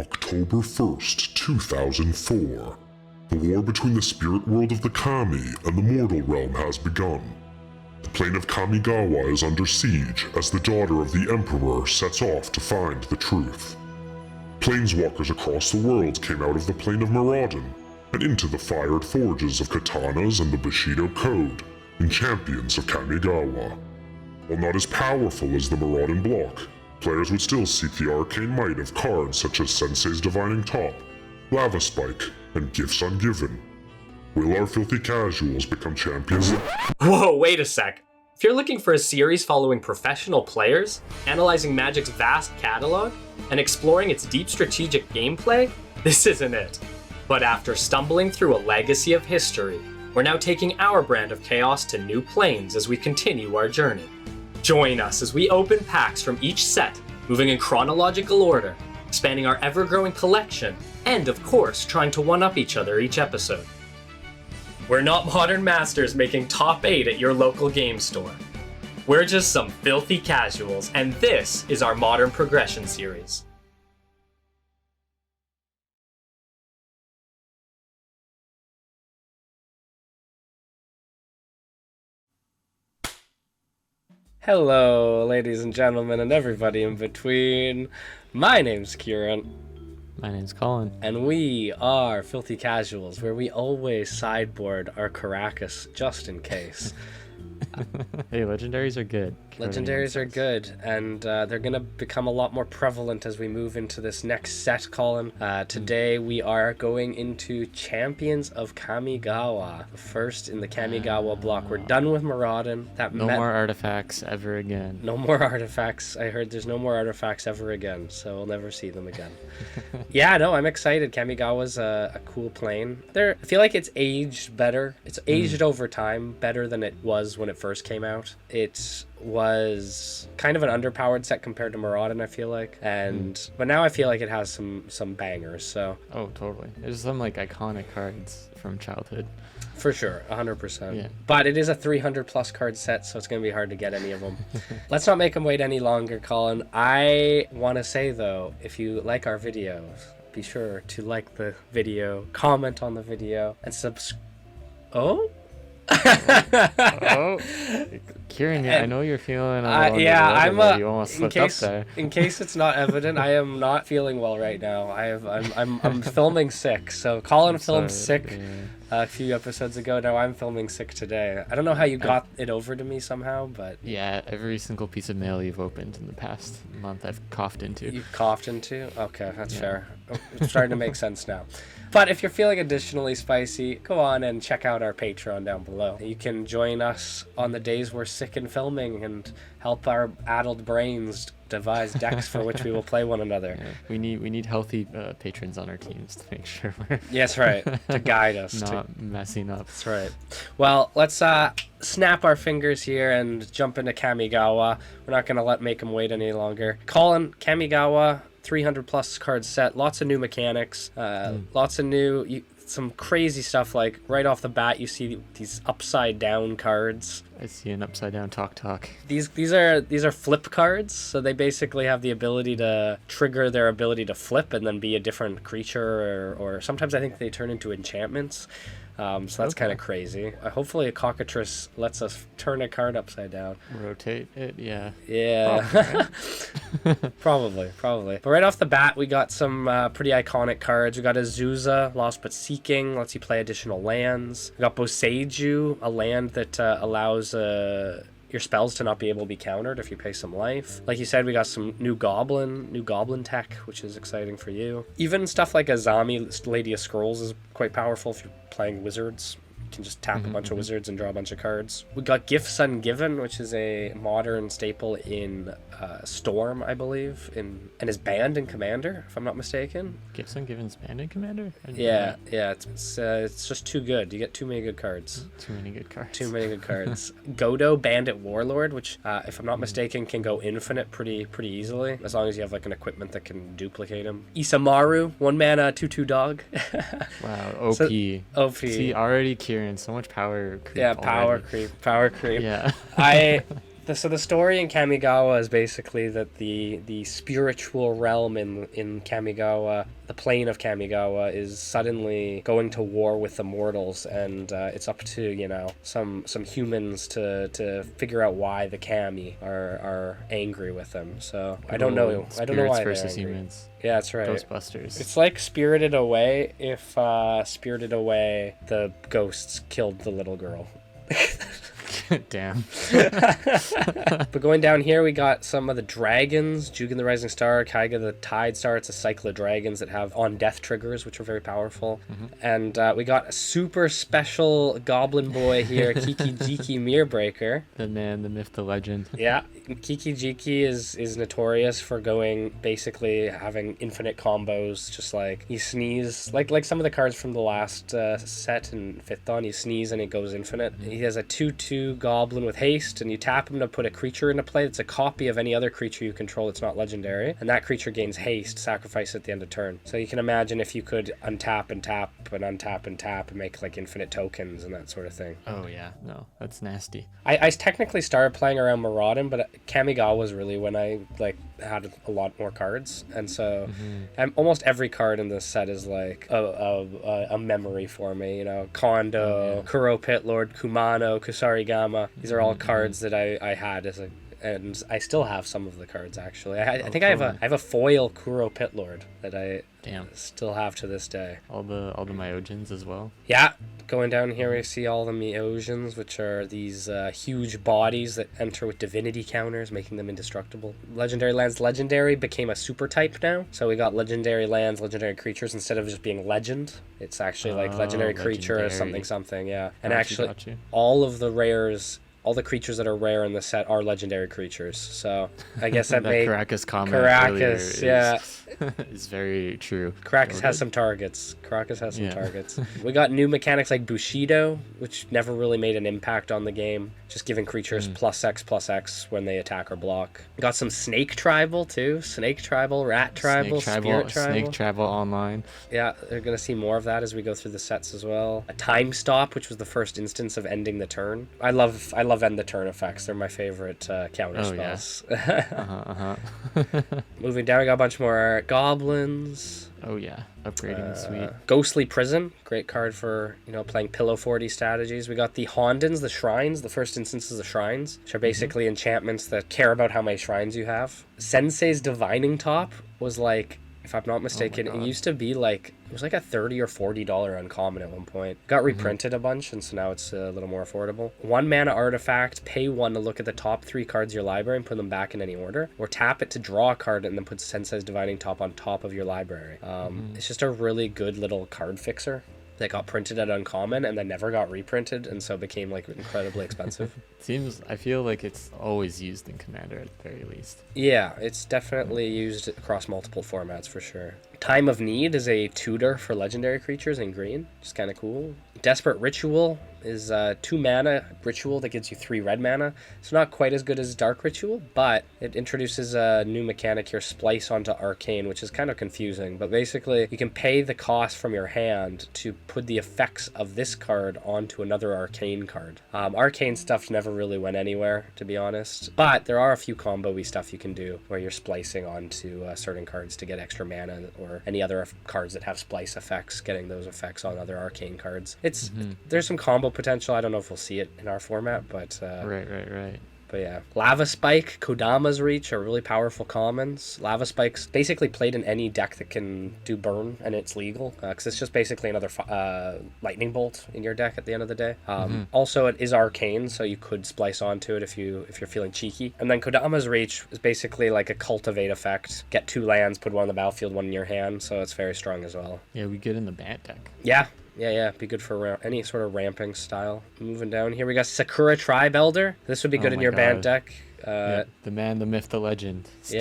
October 1st, 2004. The war between the spirit world of the Kami and the mortal realm has begun. The plane of Kamigawa is under siege as the daughter of the Emperor sets off to find the truth. Planeswalkers across the world came out of the plane of Mirrodin and into the fired forges of katanas and the Bushido Code, and champions of Kamigawa. While not as powerful as the Mirrodin block, players would still seek the arcane might of cards such as Sensei's Divining Top, Lava Spike, and Gifts Ungiven. Will our filthy casuals become champions? Whoa, wait a sec. If you're looking for a series following professional players, analyzing Magic's vast catalog, and exploring its deep strategic gameplay, this isn't it. But after stumbling through a legacy of history, we're now taking our brand of chaos to new planes as we continue our journey. Join us as we open packs from each set, moving in chronological order, expanding our ever-growing collection, and of course, trying to one-up each other each episode. We're not modern masters making top 8 at your local game store. We're just some filthy casuals, and this is our Modern Progression series. Hello, ladies and gentlemen, and everybody in between. My name's Kurin. My name's Colin. And we are Filthy Casuals, where we always sideboard our Caracas just in case. Hey, legendaries are good. Legendaries are good, and they're going to become a lot more prevalent as we move into this next set, Colin. Today we are going into Champions of Kamigawa, the first in the Kamigawa block. We're done with Mirrodin. No more artifacts ever again. No more artifacts. I heard there's no more artifacts ever again, so we'll never see them again. Yeah, no, I'm excited. Kamigawa's a cool plane. I feel like it's aged better. It's aged over time better than it was when it first came out. It was kind of an underpowered set compared to Mirrodin, I feel like, but now I feel like it has some bangers. So totally, there's some like iconic cards from childhood for sure, 100%. Yeah. But it is a 300 plus card set, so it's gonna be hard to get any of them. Let's not make them wait any longer, Colin. I want to say though, if you like our videos, be sure to like the video, comment on the video, and Oh, Kieran, I know you're feeling you almost slipped up there. In case it's not evident, I am not feeling well right now. I'm filming sick. So Colin filmed sick a few episodes ago. Now I'm filming sick today. I don't know how you got it over to me somehow, but yeah, every single piece of mail you've opened in the past month, I've coughed into. You coughed into? Okay, that's fair. It's starting to make sense now. But if you're feeling additionally spicy, go on and check out our Patreon down below. You can join us on the days we're sick and filming and help our addled brains devise decks for which we will play one another. Yeah, we need healthy patrons on our teams to make sure we're yes, right, to guide us, not messing up. That's right. Well, let's snap our fingers here and jump into Kamigawa. We're not gonna make them wait any longer. Colin, Kamigawa, 300 plus card set, lots of new mechanics, lots of some crazy stuff. Like right off the bat, you see these upside down cards. I see an upside down talk. These are flip cards, so they basically have the ability to trigger their ability to flip and then be a different creature, or sometimes I think they turn into enchantments. So that's kind of crazy. Hopefully a cockatrice lets us turn a card upside down. Rotate it, yeah. Yeah. Probably. But right off the bat, we got some pretty iconic cards. We got Azusa, Lost But Seeking, lets you play additional lands. We got Boseiju, a land that allows your spells to not be able to be countered if you pay some life. Like you said, we got some new goblin tech, which is exciting for you. Even stuff like Azami, Lady of Scrolls, is quite powerful if you're playing wizards. You can just tap a bunch of wizards and draw a bunch of cards. We got Gifts Ungiven, which is a modern staple in Storm, I believe, and is banned in Commander, if I'm not mistaken. Gifts Ungiven's banned in Commander? Yeah, it's just too good. You get too many good cards. Too many good cards. Godo, Bandit Warlord, which, if I'm not mistaken, can go infinite pretty easily, as long as you have like an equipment that can duplicate him. Isamaru, 1-mana, 2/2 dog. Wow, OP. OP. See, already Kieran, so much power creep. Yeah, power creep. Yeah. So the story in Kamigawa is basically that the spiritual realm in Kamigawa, the plane of Kamigawa, is suddenly going to war with the mortals, and it's up to some humans to figure out why the Kami are angry with them. So I don't know why they're versus angry. Humans. Yeah, that's right. Ghostbusters. It's like Spirited Away if Spirited Away the ghosts killed the little girl. Damn. But going down here, we got some of the dragons. Jugen the Rising Star, Kaiga the Tide Star. It's a cycle of dragons that have on-death triggers, which are very powerful. And we got a super special goblin boy here, Kiki-Jiki Mirrorbreaker. The man, the myth, the legend. Yeah, Kiki-Jiki is notorious for basically having infinite combos. Just like you sneeze, like some of the cards from the last set in 5th Dawn, you sneeze and it goes infinite. He has a 2/2 goblin with haste, and you tap him to put a creature into play that's a copy of any other creature you control that's not legendary, and that creature gains haste, sacrifice at the end of turn. So you can imagine if you could untap and tap and untap and tap and make like infinite tokens and that sort of thing. Oh yeah, no, that's nasty. I technically started playing around Mirrodin, but Kamigawa was really when I had a lot more cards, and so almost every card in this set is like a memory for me. Kondo, Kuro Pit Lord, Kumano, Kusarigama. These are all cards that I had and I still have some of the cards actually. I think I have a foil Kuro Pit Lord that I still have to this day. All the Myojins as well. Yeah. Going down here, we see all the Myojins, which are these huge bodies that enter with divinity counters, making them indestructible. Legendary lands. Legendary became a super type now. So we got legendary lands, legendary creatures, instead of just being legend. It's actually like legendary creature or something, yeah. And got you. All of the rares... All the creatures that are rare in the set are legendary creatures, so I guess that made Caracas comment Caracas, yeah, is very true. Caracas has some targets. Targets. We got new mechanics like Bushido, which never really made an impact on the game, just giving creatures +X when they attack or block. We got some Snake Tribal too. Snake Tribal, Rat Tribal, Spirit Tribal. Snake Tribal online. Yeah, they're gonna see more of that as we go through the sets as well. A Time Stop, which was the first instance of ending the turn. I love end the turn effects. They're my favorite counter spells. Yeah. Moving down, we got a bunch more goblins. Oh yeah, upgrading sweet. Ghostly Prison, great card for playing pillow 40 strategies. We got the Hondens, the shrines, the first instances of shrines, which are basically enchantments that care about how many shrines you have. Sensei's Divining Top was like, if I'm not mistaken, it used to be like, it was like a $30 or $40 uncommon at one point. Got reprinted a bunch, and so now it's a little more affordable. 1 mana artifact, pay 1 to look at the top 3 cards of your library and put them back in any order, or tap it to draw a card and then put Sensei's Divining Top on top of your library. It's just a really good little card fixer that got printed at uncommon and then never got reprinted, and so became like incredibly expensive. I feel like it's always used in Commander at the very least. Yeah, it's definitely used across multiple formats for sure. Time of Need is a tutor for legendary creatures in green, which is kind of cool. Desperate Ritual is a 2 mana ritual that gives you 3 red mana. It's not quite as good as Dark Ritual, but it introduces a new mechanic here, Splice onto Arcane, which is kind of confusing. But basically, you can pay the cost from your hand to put the effects of this card onto another Arcane card. Arcane stuff never really went anywhere, to be honest. But there are a few combo-y stuff you can do where you're splicing onto certain cards to get extra mana, or any other cards that have splice effects, getting those effects on other Arcane cards. There's some combo potential. I don't know if we'll see it in our format, but right. But yeah, Lava Spike, Kodama's Reach are really powerful commons. Lava Spike's basically played in any deck that can do burn, and it's legal, because it's just basically another lightning bolt in your deck at the end of the day. Also, it is arcane, so you could splice onto it if you're feeling cheeky. And then Kodama's Reach is basically like a cultivate effect. Get 2 lands, put 1 on the battlefield, 1 in your hand, so it's very strong as well. Yeah, we get in the bat deck. Yeah, be good for any sort of ramping style. Moving down here, we got Sakura Tribe Elder. This would be good in your band deck. The man, the myth, the legend, Steve.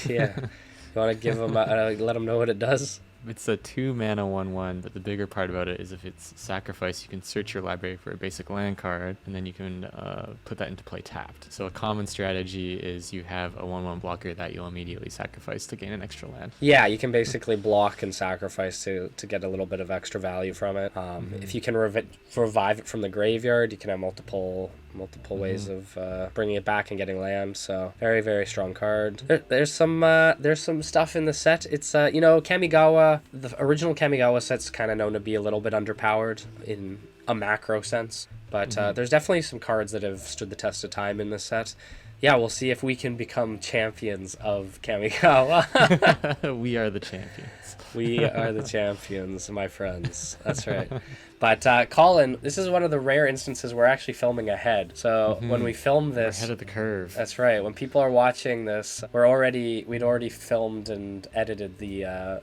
Yeah. You want to give him let him know what it does? It's a 2-mana 1/1, but the bigger part about it is if it's sacrifice, you can search your library for a basic land card, and then you can put that into play tapped. So a common strategy is you have a 1/1 blocker that you'll immediately sacrifice to gain an extra land. Yeah, you can basically block and sacrifice to get a little bit of extra value from it. If you can revive it from the graveyard, you can have multiple ways of bringing it back and getting land. So very, very strong card. There's some stuff in the set. It's Kamigawa. The original Kamigawa set's kind of known to be a little bit underpowered in a macro sense, but there's definitely some cards that have stood the test of time in this set. Yeah, we'll see if we can become champions of Kamigawa. We are the champions. We are the champions, my friends. That's right. But Colin, this is one of the rare instances we're actually filming ahead. So when we film this, we're ahead of the curve. That's right. When people are watching this, we'd already filmed and edited the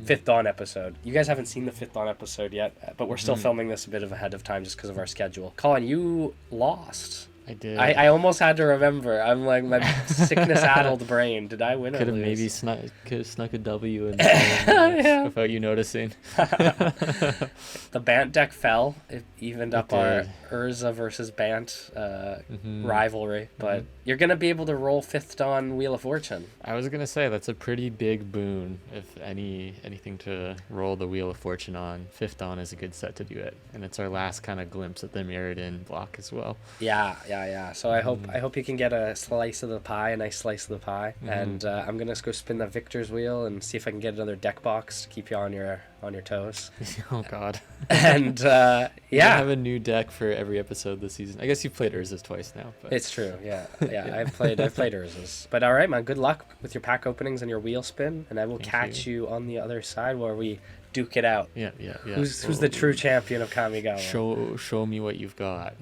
Fifth Dawn episode. You guys haven't seen the Fifth Dawn episode yet, but we're still filming this a bit of ahead of time just because of our schedule. Colin, you lost. I did. I almost had to remember. I'm like, my sickness-addled brain. Did I win or lose? Could have snuck a W in the without you noticing. The Bant deck fell. It evened up our Urza versus Bant rivalry. But you're going to be able to roll Fifth Dawn Wheel of Fortune. I was going to say, that's a pretty big boon. If anything to roll the Wheel of Fortune on, Fifth Dawn is a good set to do it. And it's our last kind of glimpse at the Mirrodin block as well. Yeah. So I hope you can get a slice of the pie, a nice slice of the pie. And I'm going to go spin the Victor's Wheel and see if I can get another deck box to keep you on your toes. Oh, God. And I have a new deck for every episode this season. I guess you've played Urza's twice now. But. It's true, yeah. I've played Urza's. But all right, man, good luck with your pack openings and your wheel spin, and I will catch you on the other side where we duke it out. Yeah. Who's the true champion of Kamigawa? Show me what you've got.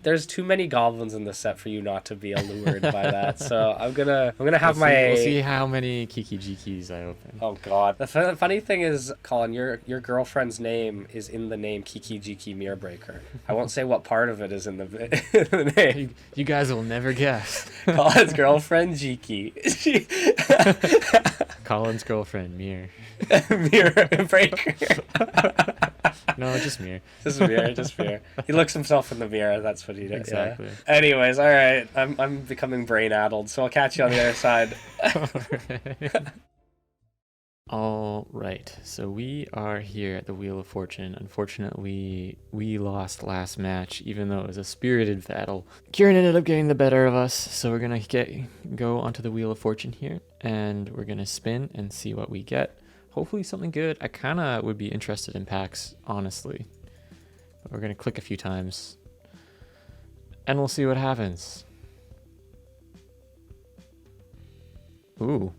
There's too many goblins in the set for you not to be allured by that. So I'm gonna have we'll see how many Kiki-Jikis I open. Oh God! The funny thing is, Colin, your girlfriend's name is in the name Kiki-Jiki Mirrorbreaker. I won't say what part of it is in the name. You guys will never guess. Colin's girlfriend Jiki. Colin's girlfriend Mir. Mirrorbreaker. No, just Mir. Just Mir. He looks himself in the mirror. That's what he does. Exactly. Yeah. Anyways, all right. I'm becoming brain addled, so I'll catch you on the other side. All right. So we are here at the Wheel of Fortune. Unfortunately, we lost last match, even though it was a spirited battle. Kieran ended up getting the better of us, so we're gonna go onto the Wheel of Fortune here, and we're gonna spin and see what we get. Hopefully something good. I kind of would be interested in packs, honestly. But we're going to click a few times. And we'll see what happens. Ooh.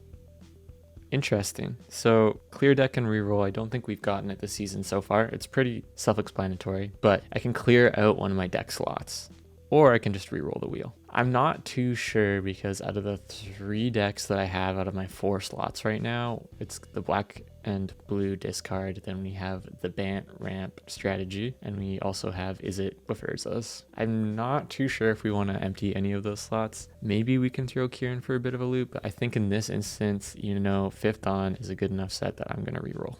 Interesting. So, clear deck and reroll. I don't think we've gotten it this season so far. It's pretty self-explanatory. But I can clear out one of my deck slots. Or I can just reroll the wheel. I'm not too sure because out of the 3 decks that I have out of my 4 slots right now, it's the black and blue discard. Then we have the Bant ramp strategy, and we also have Is It with Urza's. I'm not too sure if we want to empty any of those slots. Maybe we can throw Kieran for a bit of a loop, but I think in this instance, Fifth Dawn is a good enough set that I'm going to reroll.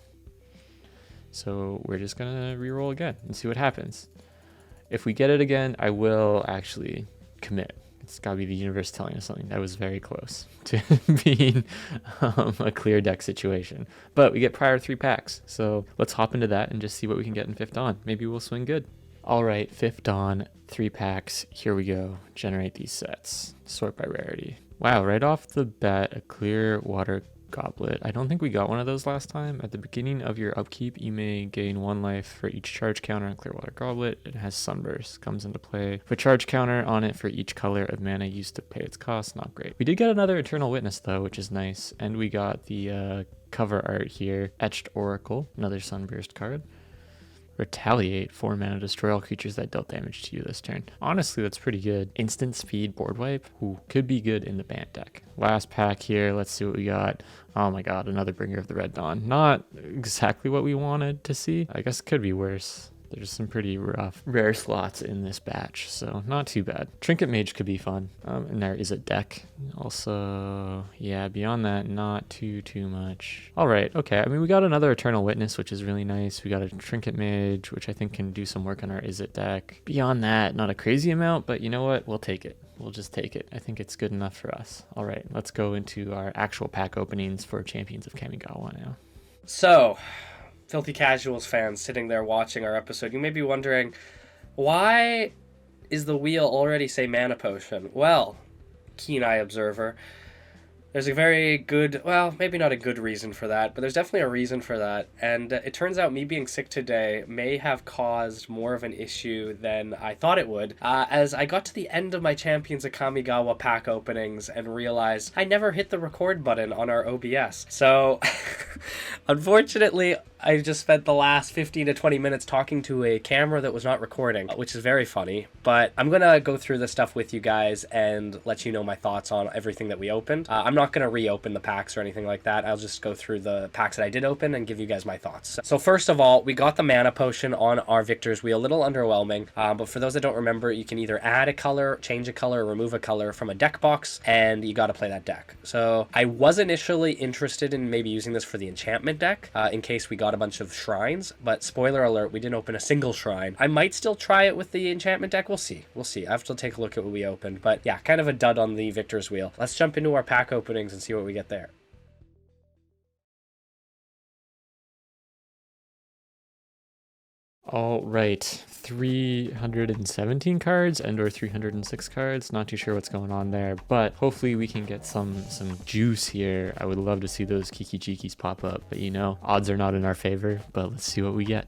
So we're just going to reroll again and see what happens. If we get it again, I will actually commit. It's got to be the universe telling us something. That was very close to being a clear deck situation. But we get prior 3 packs. So let's hop into that and just see what we can get in Fifth Dawn. Maybe we'll swing good. All right, Fifth Dawn, 3 packs. Here we go. Generate these sets. Sort by rarity. Wow, right off the bat, a clear water goblet. I don't think we got one of those last time. At the beginning of your upkeep, you may gain 1 life for each charge counter on Clearwater Goblet. It has Sunburst, comes into play. Put charge counter on it for each color of mana used to pay its cost. Not great. We did get another Eternal Witness though, which is nice. And we got the cover art here. Etched Oracle, another Sunburst card. Retaliate, 4 mana, destroy all creatures that dealt damage to you this turn. Honestly, that's pretty good. Instant speed board wipe. Ooh, could be good in the Bant deck. Last pack here, let's see what we got. Oh my god, another Bringer of the Red Dawn. Not exactly what we wanted to see. I guess it could be worse. There's some pretty rough, rare slots in this batch, so not too bad. Trinket Mage could be fun, and there is a deck. Also, yeah, beyond that, not too much. All right, okay. I mean, we got another Eternal Witness, which is really nice. We got a Trinket Mage, which I think can do some work on our Izzet deck. Beyond that, not a crazy amount, but you know what? We'll take it. We'll just take it. I think it's good enough for us. All right, let's go into our actual pack openings for Champions of Kamigawa now. So, Filthy Casuals fans sitting there watching our episode, you may be wondering, why is the wheel already say Mana Potion? Well, keen eye observer, there's a very good, well, maybe not a good reason for that, but there's definitely a reason for that. And it turns out me being sick today may have caused more of an issue than I thought it would, as I got to the end of my Champions of Kamigawa pack openings and realized I never hit the record button on our OBS. So, unfortunately, I just spent the last 15 to 20 minutes talking to a camera that was not recording, which is very funny. But I'm going to go through this stuff with you guys and let you know my thoughts on everything that we opened. I'm not going to reopen the packs or anything like that. I'll just go through the packs that I did open and give you guys my thoughts. So first of all, we got the Mana Potion on our Victor's Wheel. A little underwhelming, but for those that don't remember, you can either add a color, change a color, or remove a color from a deck box, and you got to play that deck. So I was initially interested in maybe using this for the enchantment deck, in case we got a bunch of shrines, but spoiler alert, we didn't open a single shrine. I might still try it with the enchantment deck. We'll see. I have to take a look at what we opened, but yeah, kind of a dud on the Victor's Wheel. Let's jump into our pack openings and see what we get there. All right, 317 cards and or 306 cards. Not too sure what's going on there, but hopefully we can get some juice here. I would love to see those Kiki Chikis pop up, but you know, odds are not in our favor, but let's see what we get.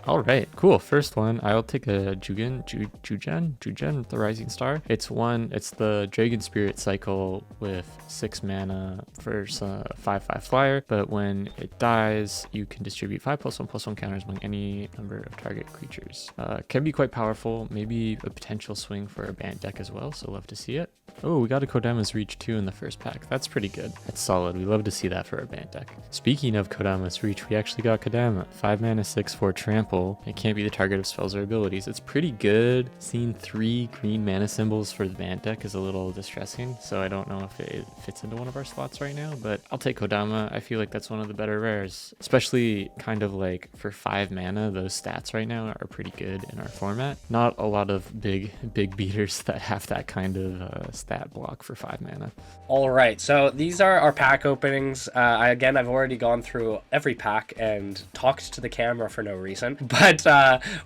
All right, cool. First one, I'll take a Jugen, the Rising Star. It's the Dragon Spirit cycle with 6 mana for 5/5 flyer, but when it dies, you can distribute 5+1/+1 counters among any number of target creatures. Can be quite powerful, maybe a potential swing for a banned deck as well, so love to see it. Oh, we got a Kodama's Reach too in the first pack. That's pretty good. That's solid. We love to see that for a banned deck. Speaking of Kodama's Reach, we actually got Kodama. 5 mana, 6/4 trample. It can't be the target of spells or abilities. It's pretty good. Seeing 3 green mana symbols for the banned deck is a little distressing, so I don't know if it fits into one of our slots right now, but I'll take Kodama. I feel like that's one of the better rares, especially kind of like for 5 mana. Those stats right now are pretty good in our format. Not a lot of big beaters that have that kind of stat block for 5 mana. All right, so these are our pack openings. I've already gone through every pack and talked to the camera for no reason, but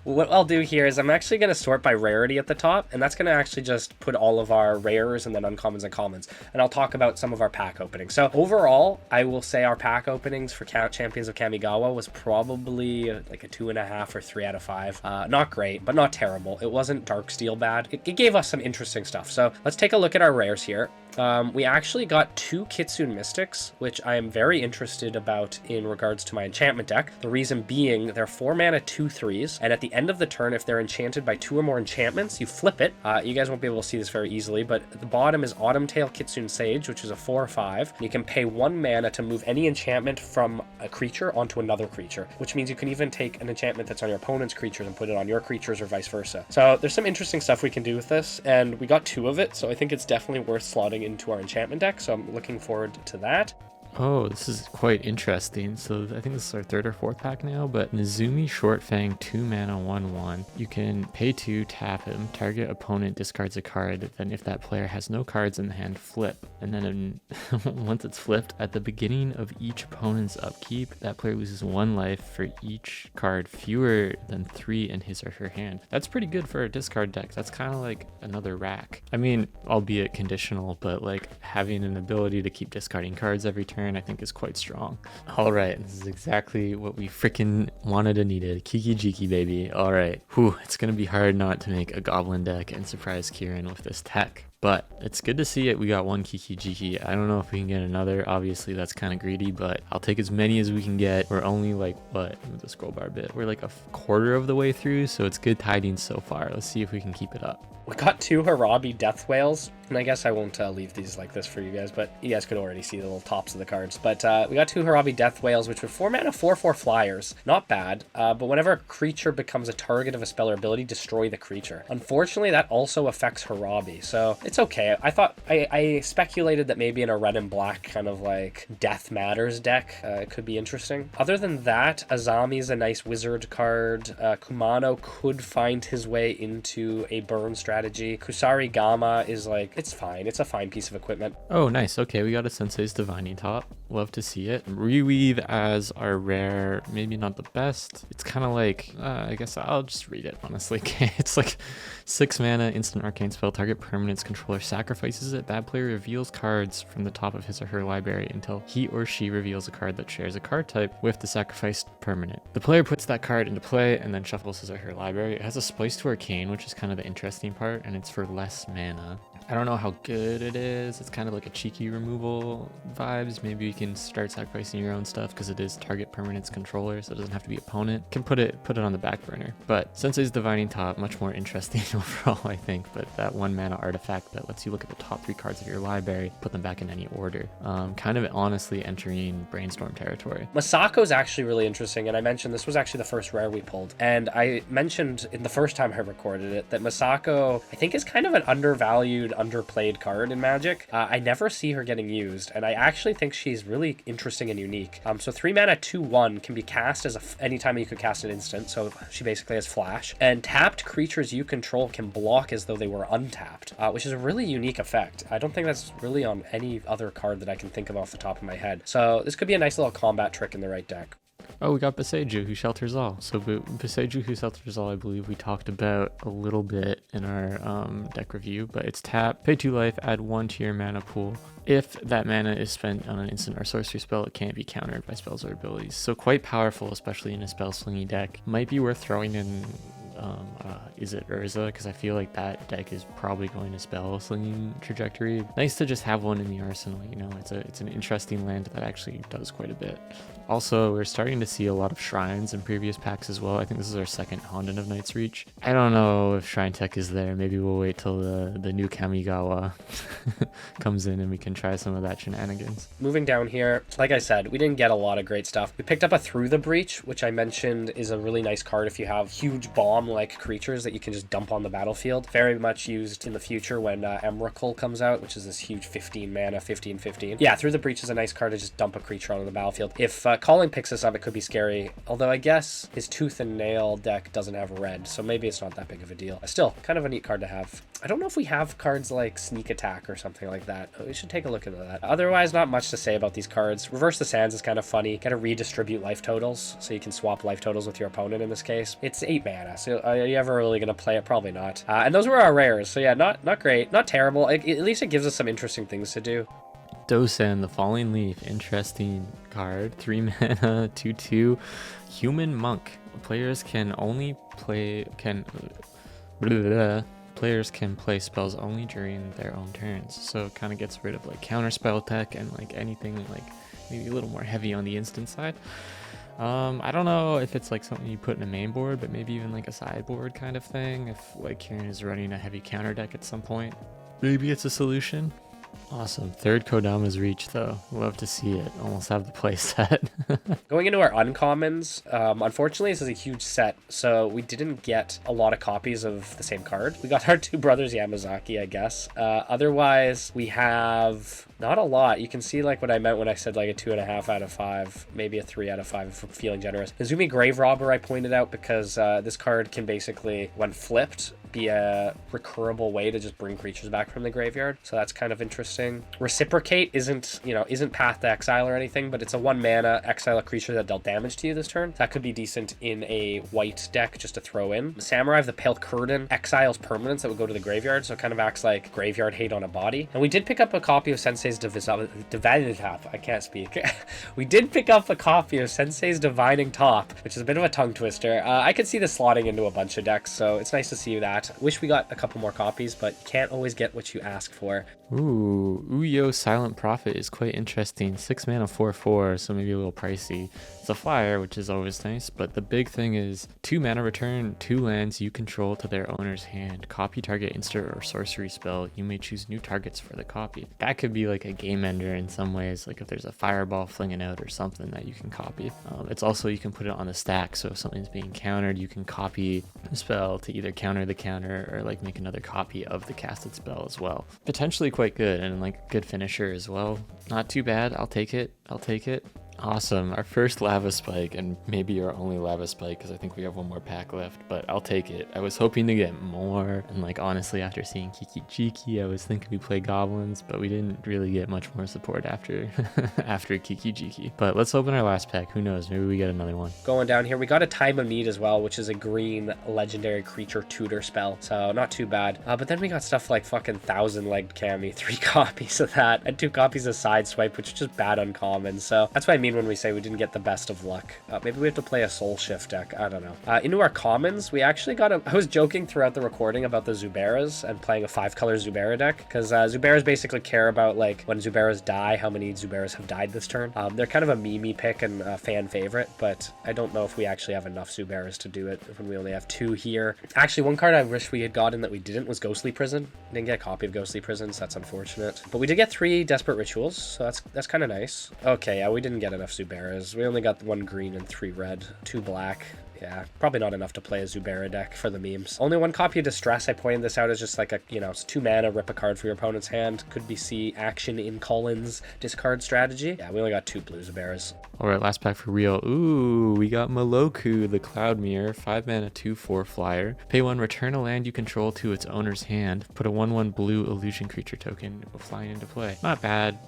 what I'll do here is I'm actually going to sort by rarity at the top, and that's going to actually just put all of our rares and then uncommons and commons, and I'll talk about some of our pack openings. So overall, I will say our pack openings for Champions of Kamigawa was probably like a 2.5 or 3 out of 5. Not great, but not terrible. It wasn't Darksteel bad. It gave us some interesting stuff. So let's take a look at our rares here. We actually got 2 Kitsune Mystics, which I am very interested about in regards to my enchantment deck. The reason being, they're 4 mana 2/3s, and at the end of the turn, if they're enchanted by 2 or more enchantments, you flip it. You guys won't be able to see this very easily, but at the bottom is Autumntail Kitsune Sage, which is a 4/5. You can pay 1 mana to move any enchantment from a creature onto another creature, which means you can even take an enchantment that's on your opponent's creatures and put it on your creatures or vice versa. So there's some interesting stuff we can do with this, and we got 2 of it, so I think it's definitely worth slotting into our enchantment deck, so I'm looking forward to that. Oh, this is quite interesting. So I think this is our 3rd or 4th pack now, but Nezumi Shortfang, 2 mana, 1/1. You can pay 2, tap him, target opponent discards a card, then if that player has no cards in the hand, flip. And then once it's flipped, at the beginning of each opponent's upkeep, that player loses 1 life for each card fewer than 3 in his or her hand. That's pretty good for a discard deck. That's kind of like another rack. I mean, albeit conditional, but like having an ability to keep discarding cards every turn, I think is quite strong. All right, this is exactly what we freaking wanted and needed. Kiki Jiki, baby. All right. Whew, it's going to be hard not to make a goblin deck and surprise Kieran with this tech. But it's good to see it. We got 1 Kiki Jiki. I don't know if we can get another. Obviously, that's kind of greedy, but I'll take as many as we can get. We're only like, what? Move the scroll bar a bit. We're like a quarter of the way through, so it's good tidings so far. Let's see if we can keep it up. We got 2 Harabi Death Whales. And I guess I won't leave these like this for you guys, but you guys could already see the little tops of the cards. But we got 2 Harabi Death Whales, which were 4 mana, 4/4 flyers. Not bad, but whenever a creature becomes a target of a spell or ability, destroy the creature. Unfortunately, that also affects Harabi, so it's okay. I thought, I speculated that maybe in a red and black kind of like Death Matters deck, it could be interesting. Other than that, Azami's a nice wizard card. Kumano could find his way into a burn strategy. Kusari Gama is like, it's fine. It's a fine piece of equipment. Oh, nice. Okay, we got a Sensei's Divining Top. Love to see it. Reweave as our rare, maybe not the best. It's kind of like, I guess I'll just read it, honestly. It's like 6 mana, instant arcane spell, target permanent's controller sacrifices it. That player reveals cards from the top of his or her library until he or she reveals a card that shares a card type with the sacrificed permanent. The player puts that card into play and then shuffles his or her library. It has a Splice to Arcane, which is kind of the interesting part, and it's for less mana. I don't know how good it is. It's kind of like a cheeky removal vibes. Maybe you can start sacrificing your own stuff because it is target permanent's controller, so it doesn't have to be opponent. Can put it on the back burner. But Sensei's Divining Top, much more interesting overall, I think. But that 1 mana artifact that lets you look at the top 3 cards of your library, put them back in any order. Kind of honestly entering Brainstorm territory. Masako's actually really interesting, and I mentioned this was actually the first rare we pulled. And I mentioned in the first time I recorded it that Masako, I think, is kind of an undervalued, underplayed card in Magic. I never see her getting used, and I actually think she's really interesting and unique. So 3 mana 2/1 can be cast as anytime you could cast an instant, so she basically has flash. And tapped creatures you control can block as though they were untapped, which is a really unique effect. I don't think that's really on any other card that I can think of off the top of my head. So this could be a nice little combat trick in the right deck. Oh, we got Beseju, who shelters all. So Beseju, who shelters all, I believe we talked about a little bit in our deck review, but it's tap, pay 2 life, add 1 to your mana pool. If that mana is spent on an instant or sorcery spell, it can't be countered by spells or abilities. So quite powerful, especially in a spell slinging deck. Might be worth throwing in is it Urza, because I feel like that deck is probably going to spell slinging trajectory. Nice to just have one in the arsenal, you know. It's an interesting land that actually does quite a bit. Also, we're starting to see a lot of shrines in previous packs as well. I think this is our second Honden of Night's Reach. I don't know if Shrine Tech is there. Maybe we'll wait till the new Kamigawa comes in and we can try some of that shenanigans. Moving down here, like I said, we didn't get a lot of great stuff. We picked up a Through the Breach, which I mentioned is a really nice card if you have huge bomb-like creatures that you can just dump on the battlefield. Very much used in the future when Emrakul comes out, which is this huge 15 mana, 15/15. Yeah, Through the Breach is a nice card to just dump a creature onto the battlefield. If Colin picks this up, it could be scary, although I guess his Tooth and Nail deck doesn't have red, so maybe it's not that big of a deal. Still, kind of a neat card to have. I don't know if we have cards like Sneak Attack or something like that. We should take a look into that. Otherwise, not much to say about these cards. Reverse the Sands is kind of funny. Gotta redistribute life totals, so you can swap life totals with your opponent in this case. It's 8 mana, so are you ever really gonna play it? Probably not. And those were our rares, so yeah, not great, not terrible. At least it gives us some interesting things to do. Dosen, the Falling Leaf, interesting card. 3 mana, 2/2, Human Monk. Players can play spells only during their own turns. So it kind of gets rid of like counter spell tech and like anything like maybe a little more heavy on the instant side. I don't know if it's like something you put in a main board, but maybe even like a sideboard kind of thing. If like Kieran is running a heavy counter deck at some point, maybe it's a solution. Awesome. 3rd Kodama's Reach, though. Love to see it. Almost have the play set. Going into our uncommons, unfortunately, this is a huge set, so we didn't get a lot of copies of the same card. We got our 2 brothers Yamazaki, I guess. Otherwise, we have not a lot. You can see like what I meant when I said like a 2.5 out of 5, maybe a 3 out of 5 if I'm feeling generous. Izumi Grave Robber I pointed out because this card can basically, when flipped, be a recurable way to just bring creatures back from the graveyard, so that's kind of interesting. Reciprocate isn't Path to Exile or anything, but it's a 1 mana exile a creature that dealt damage to you this turn. That could be decent in a white deck just to throw in. The Samurai of the Pale Curtain exiles permanents that would go to the graveyard, so it kind of acts like graveyard hate on a body. And we did pick up a copy of Sensei's Divining Top. I can't speak. We did pick up a copy of Sensei's Divining Top, which is a bit of a tongue twister. I could see this slotting into a bunch of decks, so it's nice to see that. that. Wish we got a couple more copies, but you can't always get what you ask for. Ooh, Uyo Silent Prophet is quite interesting. 6 mana 4/4, so maybe a little pricey. It's a flyer, which is always nice, but the big thing is 2 mana return 2 lands you control to their owner's hand. Copy target instant or sorcery spell. You may choose new targets for the copy. That could be like a game ender in some ways, like if there's a fireball flinging out or something that you can copy. It's also, you can put it on the stack, so if something's being countered, you can copy the spell to either counter the counter or like make another copy of the casted spell as well. Potentially quite good, and like good finisher as well. Not too bad. I'll take it. Awesome, our first lava spike, and maybe our only lava spike because I think we have one more pack left, but I'll take it. I was hoping to get more, and like honestly after seeing Kiki-Jiki, I was thinking we play goblins, but we didn't really get much more support after after Kiki-Jiki. But let's open our last pack. Who knows, maybe we get another one. Going down here, we got a Time of Need as well, which is a green legendary creature tutor spell, so not too bad. But then we got stuff like fucking 1,000-legged Kami, 3 copies of that, and 2 copies of Sideswipe, which is just bad uncommon. So that's what I mean when we say we didn't get the best of luck. Maybe we have to play a Soul Shift deck. I don't know. Into our commons, we actually got I was joking throughout the recording about the Zuberas and playing a 5-color Zubera deck, because Zuberas basically care about like when Zuberas die, how many Zuberas have died this turn. They're kind of a meme pick and a fan favorite, but I don't know if we actually have enough Zuberas to do it when we only have 2 here. Actually, one card I wish we had gotten that we didn't was Ghostly Prison. We didn't get a copy of Ghostly Prison, so that's unfortunate. But we did get 3 Desperate Rituals, so that's kind of nice. Okay, yeah, we didn't get enough Zuberas. We only got 1 green and 3 red, 2 black. Yeah, probably not enough to play a Zubera deck for the memes. Only 1 copy of Distress. I pointed this out as just like a, it's 2 mana, rip a card from your opponent's hand. Could be see action in Colin's discard strategy. Yeah, we only got 2 blue Zuberas. Alright, last pack for real. Ooh, we got Maloku, the Cloud Mirror, 5 mana 2/4 flyer. Pay 1, return a land you control to its owner's hand. Put a 1/1 blue illusion creature token flying into play. Not bad,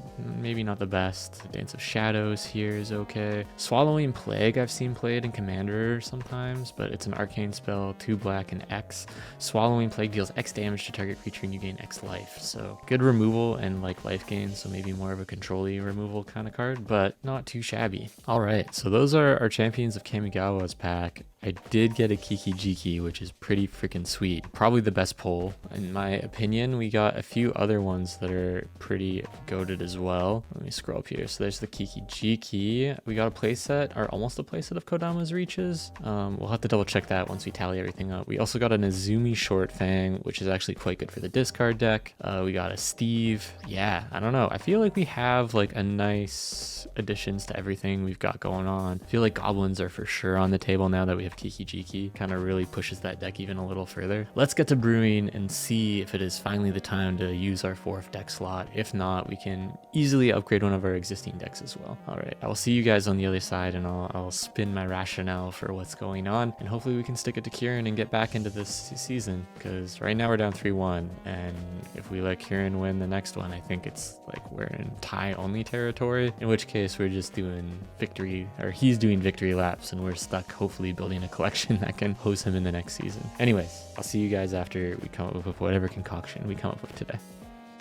maybe not the best. Dance of Shadows here is okay. Swallowing Plague I've seen played in Commander sometimes, but it's an arcane spell, 2 black and X. Swallowing Plague deals X damage to target creature and you gain X life. So good removal and like life gain, so maybe more of a control-y removal kind of card, but not too shabby. Alright, so those are our Champions of Kamigawa's pack. I did get a Kiki-Jiki, which is pretty freaking sweet. Probably the best pull, in my opinion. We got a few other ones that are pretty goated as well. Let me scroll up here. So there's the Kiki-Jiki. We got a playset, or almost a playset of Kodama's Reaches. We'll have to double check that once we tally everything up. We also got an Azumi Short Fang, which is actually quite good for the discard deck. We got a Steve. Yeah, I don't know. I feel like we have like a nice additions to everything we've got going on. I feel like goblins are for sure on the table now that we have Kiki-Jiki. Kind of really pushes that deck even a little further. Let's get to brewing and see if it is finally the time to use our 4th deck slot. If not, we can easily upgrade one of our existing decks as well. All right, I will see you guys on the other side, and I'll spin my rationale for what's going on, and hopefully we can stick it to Kurin and get back into this season, because right now we're down 3-1, and if we let Kurin win the next one, I think it's like we're in tie only territory, in which case we're just doing victory, or he's doing victory laps, and we're stuck hopefully building a collection that can host him in the next season. Anyways, I'll see you guys after we come up with whatever concoction we come up with today.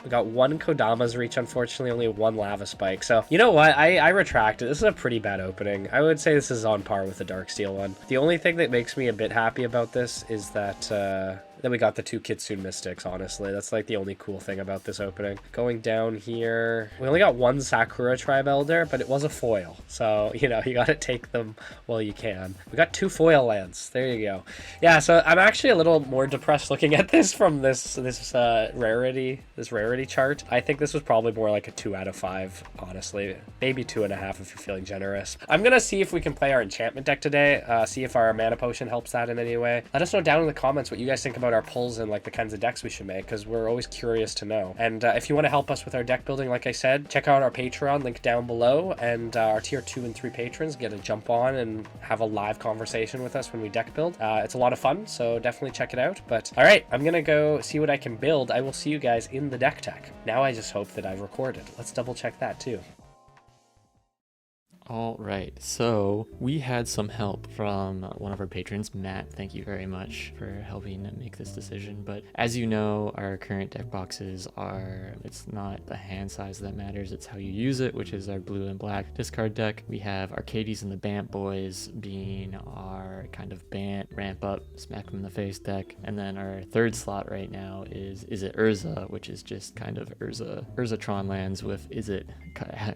We got 1 Kodama's Reach, unfortunately only 1 Lava Spike. So, you know what? I retract it. This is a pretty bad opening. I would say this is on par with the Darksteel one. The only thing that makes me a bit happy about this is that we got the 2 Kitsune Mystics, honestly. That's like the only cool thing about this opening. Going down here, we only got 1 Sakura Tribe Elder, but it was a foil. So, you gotta take them while you can. We got 2 foil lands. There you go. Yeah, so I'm actually a little more depressed looking at this from this rarity chart. I think this was probably more like a 2 out of 5, honestly. Maybe 2.5 if you're feeling generous. I'm gonna see if we can play our enchantment deck today, see if our mana potion helps that in any way. Let us know down in the comments what you guys think about our pulls and like the kinds of decks we should make, because we're always curious to know. And if you want to help us with our deck building, like I said, check out our Patreon, link down below, and our tier 2 and 3 patrons get to jump on and have a live conversation with us when we deck build. It's a lot of fun, so definitely check it out. But all right, I'm gonna go see what I can build. I will see you guys in the deck tech. Now I just hope that I've recorded. Let's double check that too. All right, so we had some help from one of our patrons, Matt. Thank you very much for helping make this decision. But as you know, our current deck boxes are, it's not the hand size that matters, it's how you use it, which is our blue and black discard deck. We have Arcades and the Bant Boys being our kind of Bant, ramp up, smack them in the face deck. And then our third slot right now is it Urza, which is just kind of Urzatron lands with Is It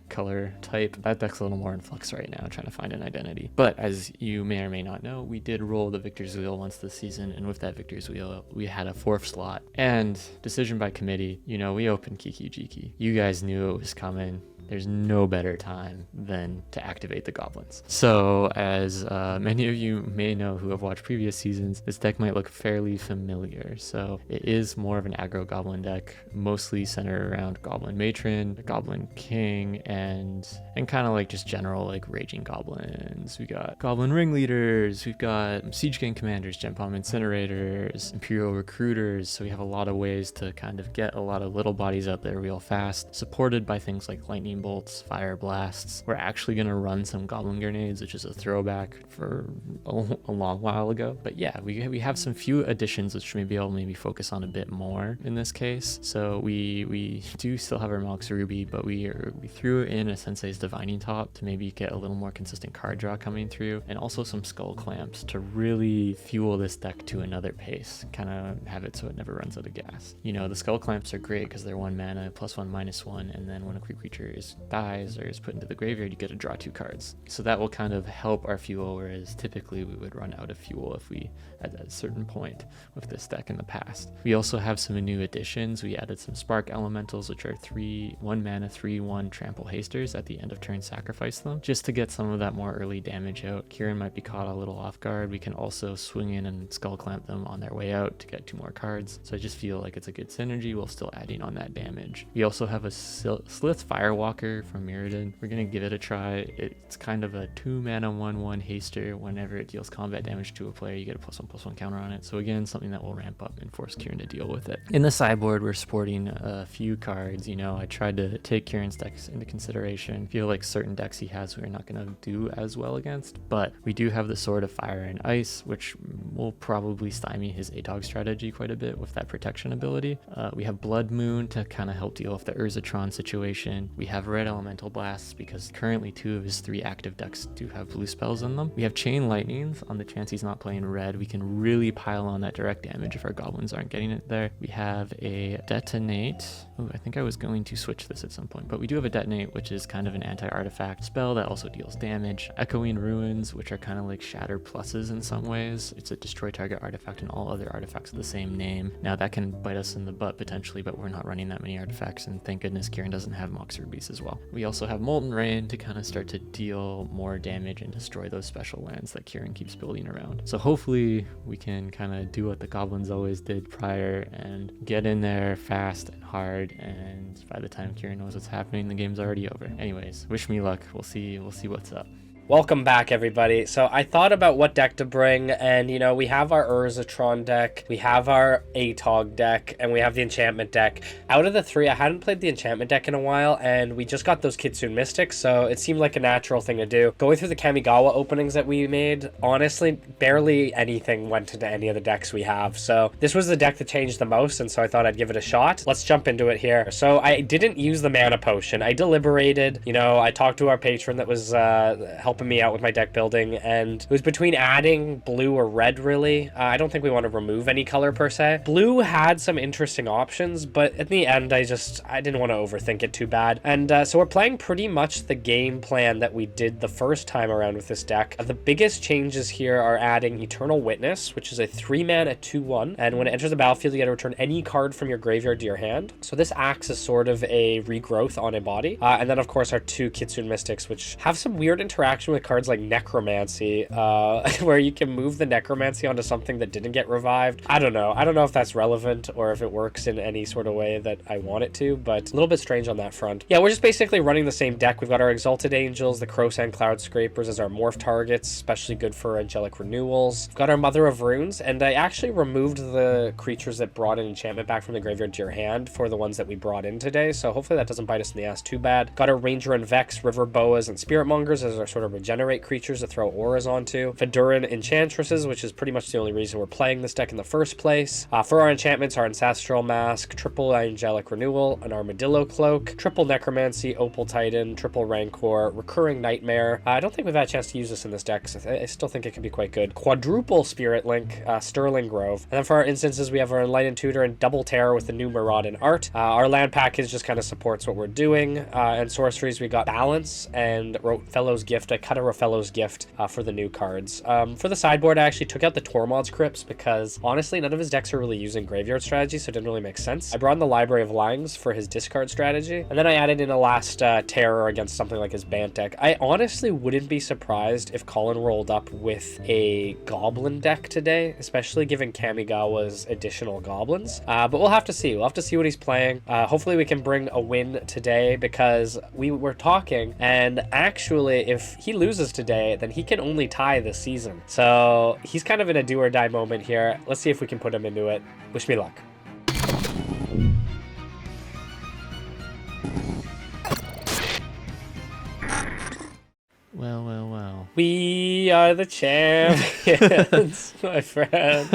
color type. That deck's a little more in flux right now, trying to find an identity. But as you may or may not know, we did roll the Victor's Wheel once this season, and with that Victor's Wheel, we had a fourth slot. And decision by committee, we opened Kiki Jiki. You guys knew it was coming. There's no better time than to activate the goblins. So as many of you may know who have watched previous seasons, this deck might look fairly familiar. So it is more of an aggro goblin deck, mostly centered around Goblin Matron, Goblin King, and kind of like just general like raging goblins. We got Goblin Ringleaders, we've got Siege Gang Commanders, Gem Bomb Incinerators, Imperial Recruiters. So we have a lot of ways to kind of get a lot of little bodies out there real fast, supported by things like Lightning Bolts, Fire Blasts. We're actually going to run some Goblin Grenades, which is a throwback for a long while ago. But yeah, we have some few additions which maybe I'll focus on a bit more in this case. So we do still have our Malx Ruby, but we threw in a Sensei's Divining Top to maybe get a little more consistent card draw coming through, and also some Skull Clamps to really fuel this deck to another pace, kind of have it so it never runs out of gas. The Skull Clamps are great because they're 1 mana, +1/-1, and then when a creature dies or is put into the graveyard, you get to draw 2 cards. So that will kind of help our fuel, whereas typically we would run out of fuel if we at a certain point with this deck in the past. We also have some new additions. We added some Spark Elementals, which are 1 mana 3/1 trample hasters. At the end of turn, sacrifice them just to get some of that more early damage out. Kieran might be caught a little off guard. We can also swing in and Skull Clamp them on their way out to get 2 more cards. So I just feel like it's a good synergy while still adding on that damage. We also have a Slith Firewalker from Mirrodin. We're gonna give it a try. It's kind of a 2 mana 1/1 haster. Whenever it deals combat damage to a player, you get a +1/+1 counter on it. So again, something that will ramp up and force Kieran to deal with it. In the sideboard, we're sporting a few cards. I tried to take Kieran's decks into consideration. I feel like certain decks he has we're not gonna do as well against, but we do have the Sword of Fire and Ice, which will probably stymie his ATOG strategy quite a bit with that protection ability. We have Blood Moon to kind of help deal with the Urzatron situation. We have Red Elemental Blasts because currently 2 of his 3 active decks do have blue spells in them. We have Chain Lightnings. On the chance he's not playing red, we can really pile on that direct damage if our goblins aren't getting it there. We have a Detonate. Oh, I think I was going to switch this at some point, but we do have a Detonate, which is kind of an anti-artifact spell that also deals damage. Echoing Ruins, which are kind of like Shatter Pluses in some ways. It's a destroy target artifact and all other artifacts of the same name. Now that can bite us in the butt potentially, but we're not running that many artifacts, and thank goodness Kieran doesn't have Mox Rubies as well. We also have Molten Rain to kind of start to deal more damage and destroy those special lands that Kieran keeps building around. So hopefully we can kind of do what the goblins always did prior and get in there fast and hard, and by the time Kieran knows what's happening, the game's already over. Anyways, wish me luck. We'll see what's up. Welcome back, everybody. So I thought about what deck to bring, and we have our Urzatron deck, we have our ATOG deck, and we have the enchantment deck. Out of the 3, I hadn't played the enchantment deck in a while, and we just got those Kitsune Mystics, so it seemed like a natural thing to do. Going through the Kamigawa openings that we made, honestly, barely anything went into any of the decks we have. So this was the deck that changed the most, and so I thought I'd give it a shot. Let's jump into it here. So I didn't use the mana potion. I deliberated. I talked to our patron that was helping me out with my deck building, and it was between adding blue or red, really. I don't think we want to remove any color per se. Blue had some interesting options, but at the end, I didn't want to overthink it too bad. And so we're playing pretty much the game plan that we did the first time around with this deck. The biggest changes here are adding Eternal Witness, which is a 3 mana 2/1, and when it enters the battlefield, you get to return any card from your graveyard to your hand. So this acts as sort of a regrowth on a body. And then, of course, our 2 Kitsune Mystics, which have some weird interactions interaction with cards like Necromancy, where you can move the Necromancy onto something that didn't get revived. I don't know. I don't know if that's relevant or if it works in any sort of way that I want it to, but a little bit strange on that front. Yeah, we're just basically running the same deck. We've got our Exalted Angels, the Crowsand Cloud Scrapers as our morph targets, especially good for Angelic Renewals. We've got our Mother of Runes, and I actually removed the creatures that brought an enchantment back from the graveyard to your hand for the ones that we brought in today, so hopefully that doesn't bite us in the ass too bad. Got our Ranger and Vex, River Boas, and Spirit Mongers as our sort of regenerate creatures to throw auras onto. Feduran Enchantresses, which is pretty much the only reason we're playing this deck in the first place. For our enchantments, our Ancestral Mask, triple Angelic Renewal, an Armadillo Cloak, triple Necromancy, Opal Titan, triple Rancor, Recurring Nightmare. I don't think we've had a chance to use this in this deck, so I still think it could be quite good. Quadruple Spirit Link, Sterling Grove. And then for our instances, we have our Enlightened Tutor and Double Terror with the new Mirrodin art. Our land package just kind of supports what we're doing. And sorceries, we got Balance and Fellow's Gift. I cut a Fellow's Gift for the new cards. For the sideboard, I actually took out the Tormod's Crypts because honestly, none of his decks are really using graveyard strategy, so it didn't really make sense. I brought in the Library of Langs for his discard strategy, and then I added in a last Terror against something like his Bant deck. I honestly wouldn't be surprised if Colin rolled up with a Goblin deck today, especially given Kamigawa's additional Goblins. But we'll have to see. We'll have to see what he's playing. Hopefully we can bring a win today because we were talking, and actually if he loses today, then he can only tie this season. So he's kind of in a do or die moment here. Let's see if we can put him into it. Wish me luck. Well. We are the champions, my friend.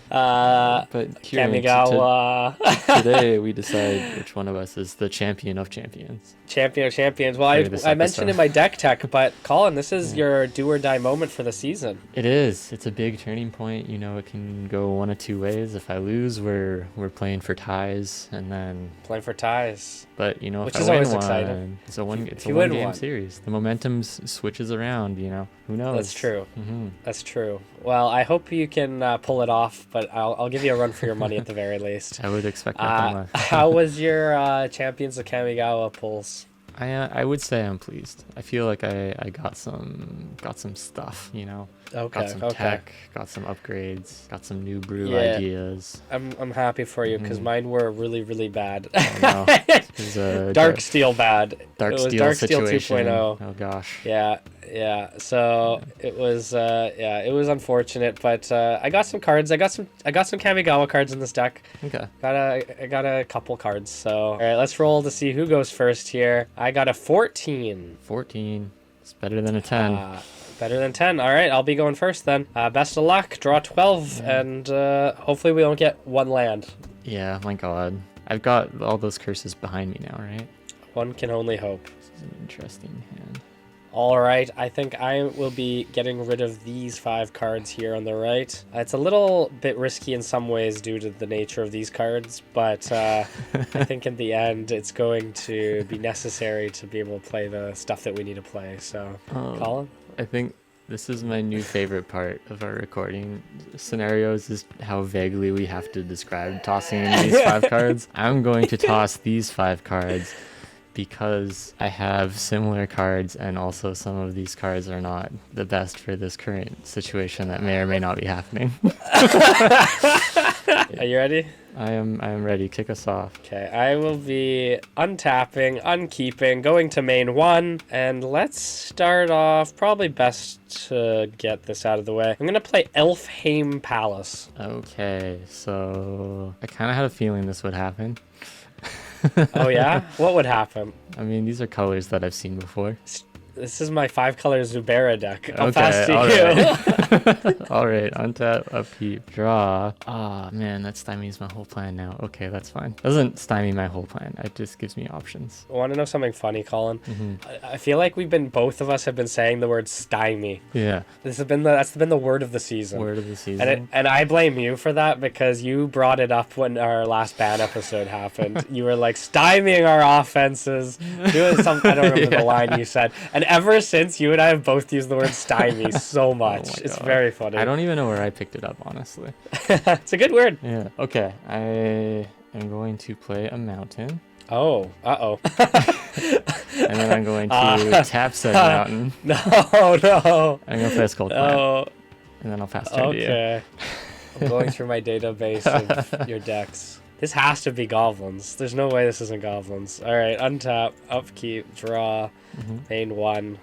But Kieran, Kamigawa. today we decide which one of us is the champion of champions. Champion of champions. Well, I mentioned in my deck tech, but Colin, this is your do or die moment for the season. It is. It's a big turning point. You know, it can go one of two ways. If I lose, we're playing for ties, and then Playing for ties. But you know, Which if is I win always one, exciting. it's a one win game one. series. The momentum switches around. You know, who knows? That's true. Mm-hmm. That's true. Well, I hope you can pull it off, but I'll give you a run for your money at the very least. I would expect nothing less. How was your Champions of Kamigawa pulls? I would say I'm pleased. I feel like I got some stuff, you know. Got some tech, got some upgrades, got some new brew ideas. I'm happy for you because mine were really, really bad. Oh, no. It was a Dark Steel bad. Dark It was Steel Dark Steel situation. 2.0. Oh gosh. Yeah. So it was it was unfortunate, but I got some cards. I got some Kamigawa cards in this deck. Okay. I got a couple cards. So all right, let's roll to see who goes first here. I got a 14. 14. It's better than a 10. Better than 10. All right, I'll be going first then. Best of luck. Draw 12, and hopefully we don't get one land. Yeah, my god. I've got all those curses behind me now, right? One can only hope. This is an interesting hand. All right, I think I will be getting rid of these 5 cards here on the right. It's a little bit risky in some ways due to the nature of these cards, but I think in the end it's going to be necessary to be able to play the stuff that we need to play. So, Colin? I think this is my new favorite part of our recording scenarios is how vaguely we have to describe tossing these 5 cards. I'm going to toss these 5 cards because I have similar cards, and also some of these cards are not the best for this current situation that may or may not be happening. Are you ready? I am ready. Kick us off. Okay, I will be untapping, unkeeping, going to main 1, and let's start off, probably best to get this out of the way. I'm going to play Elfheim Palace. Okay, so I kind of had a feeling this would happen. Oh yeah? What would happen? I mean, these are colors that I've seen before. This is my 5-color Zubera deck. I'll Okay, pass to all you. right. All right, untap, upkeep, draw. Ah, man, that stymies my whole plan now. Okay, that's fine. Doesn't stymie my whole plan. It just gives me options. Want to know something funny, Colin? I feel like both of us have been saying the word stymie. Yeah. That's been the word of the season. Word of the season. And I blame you for that because you brought it up when our last ban episode happened. You were like, stymieing our offenses. Doing something, I don't remember the line you said. And ever since, you and I have both used the word stymie so much. Oh my It's God. very funny. I don't even know where I picked it up, honestly. It's a good word. Yeah. Okay, I am going to play a mountain. Oh, uh-oh. And then I'm going to tap said mountain. No, no. I'm going to play a Skull Clamp. Oh, And then I'll pass turn to you. okay. I'm going through my database of your decks. This has to be goblins. There's no way this isn't goblins. All right, untap, upkeep, draw, main 1.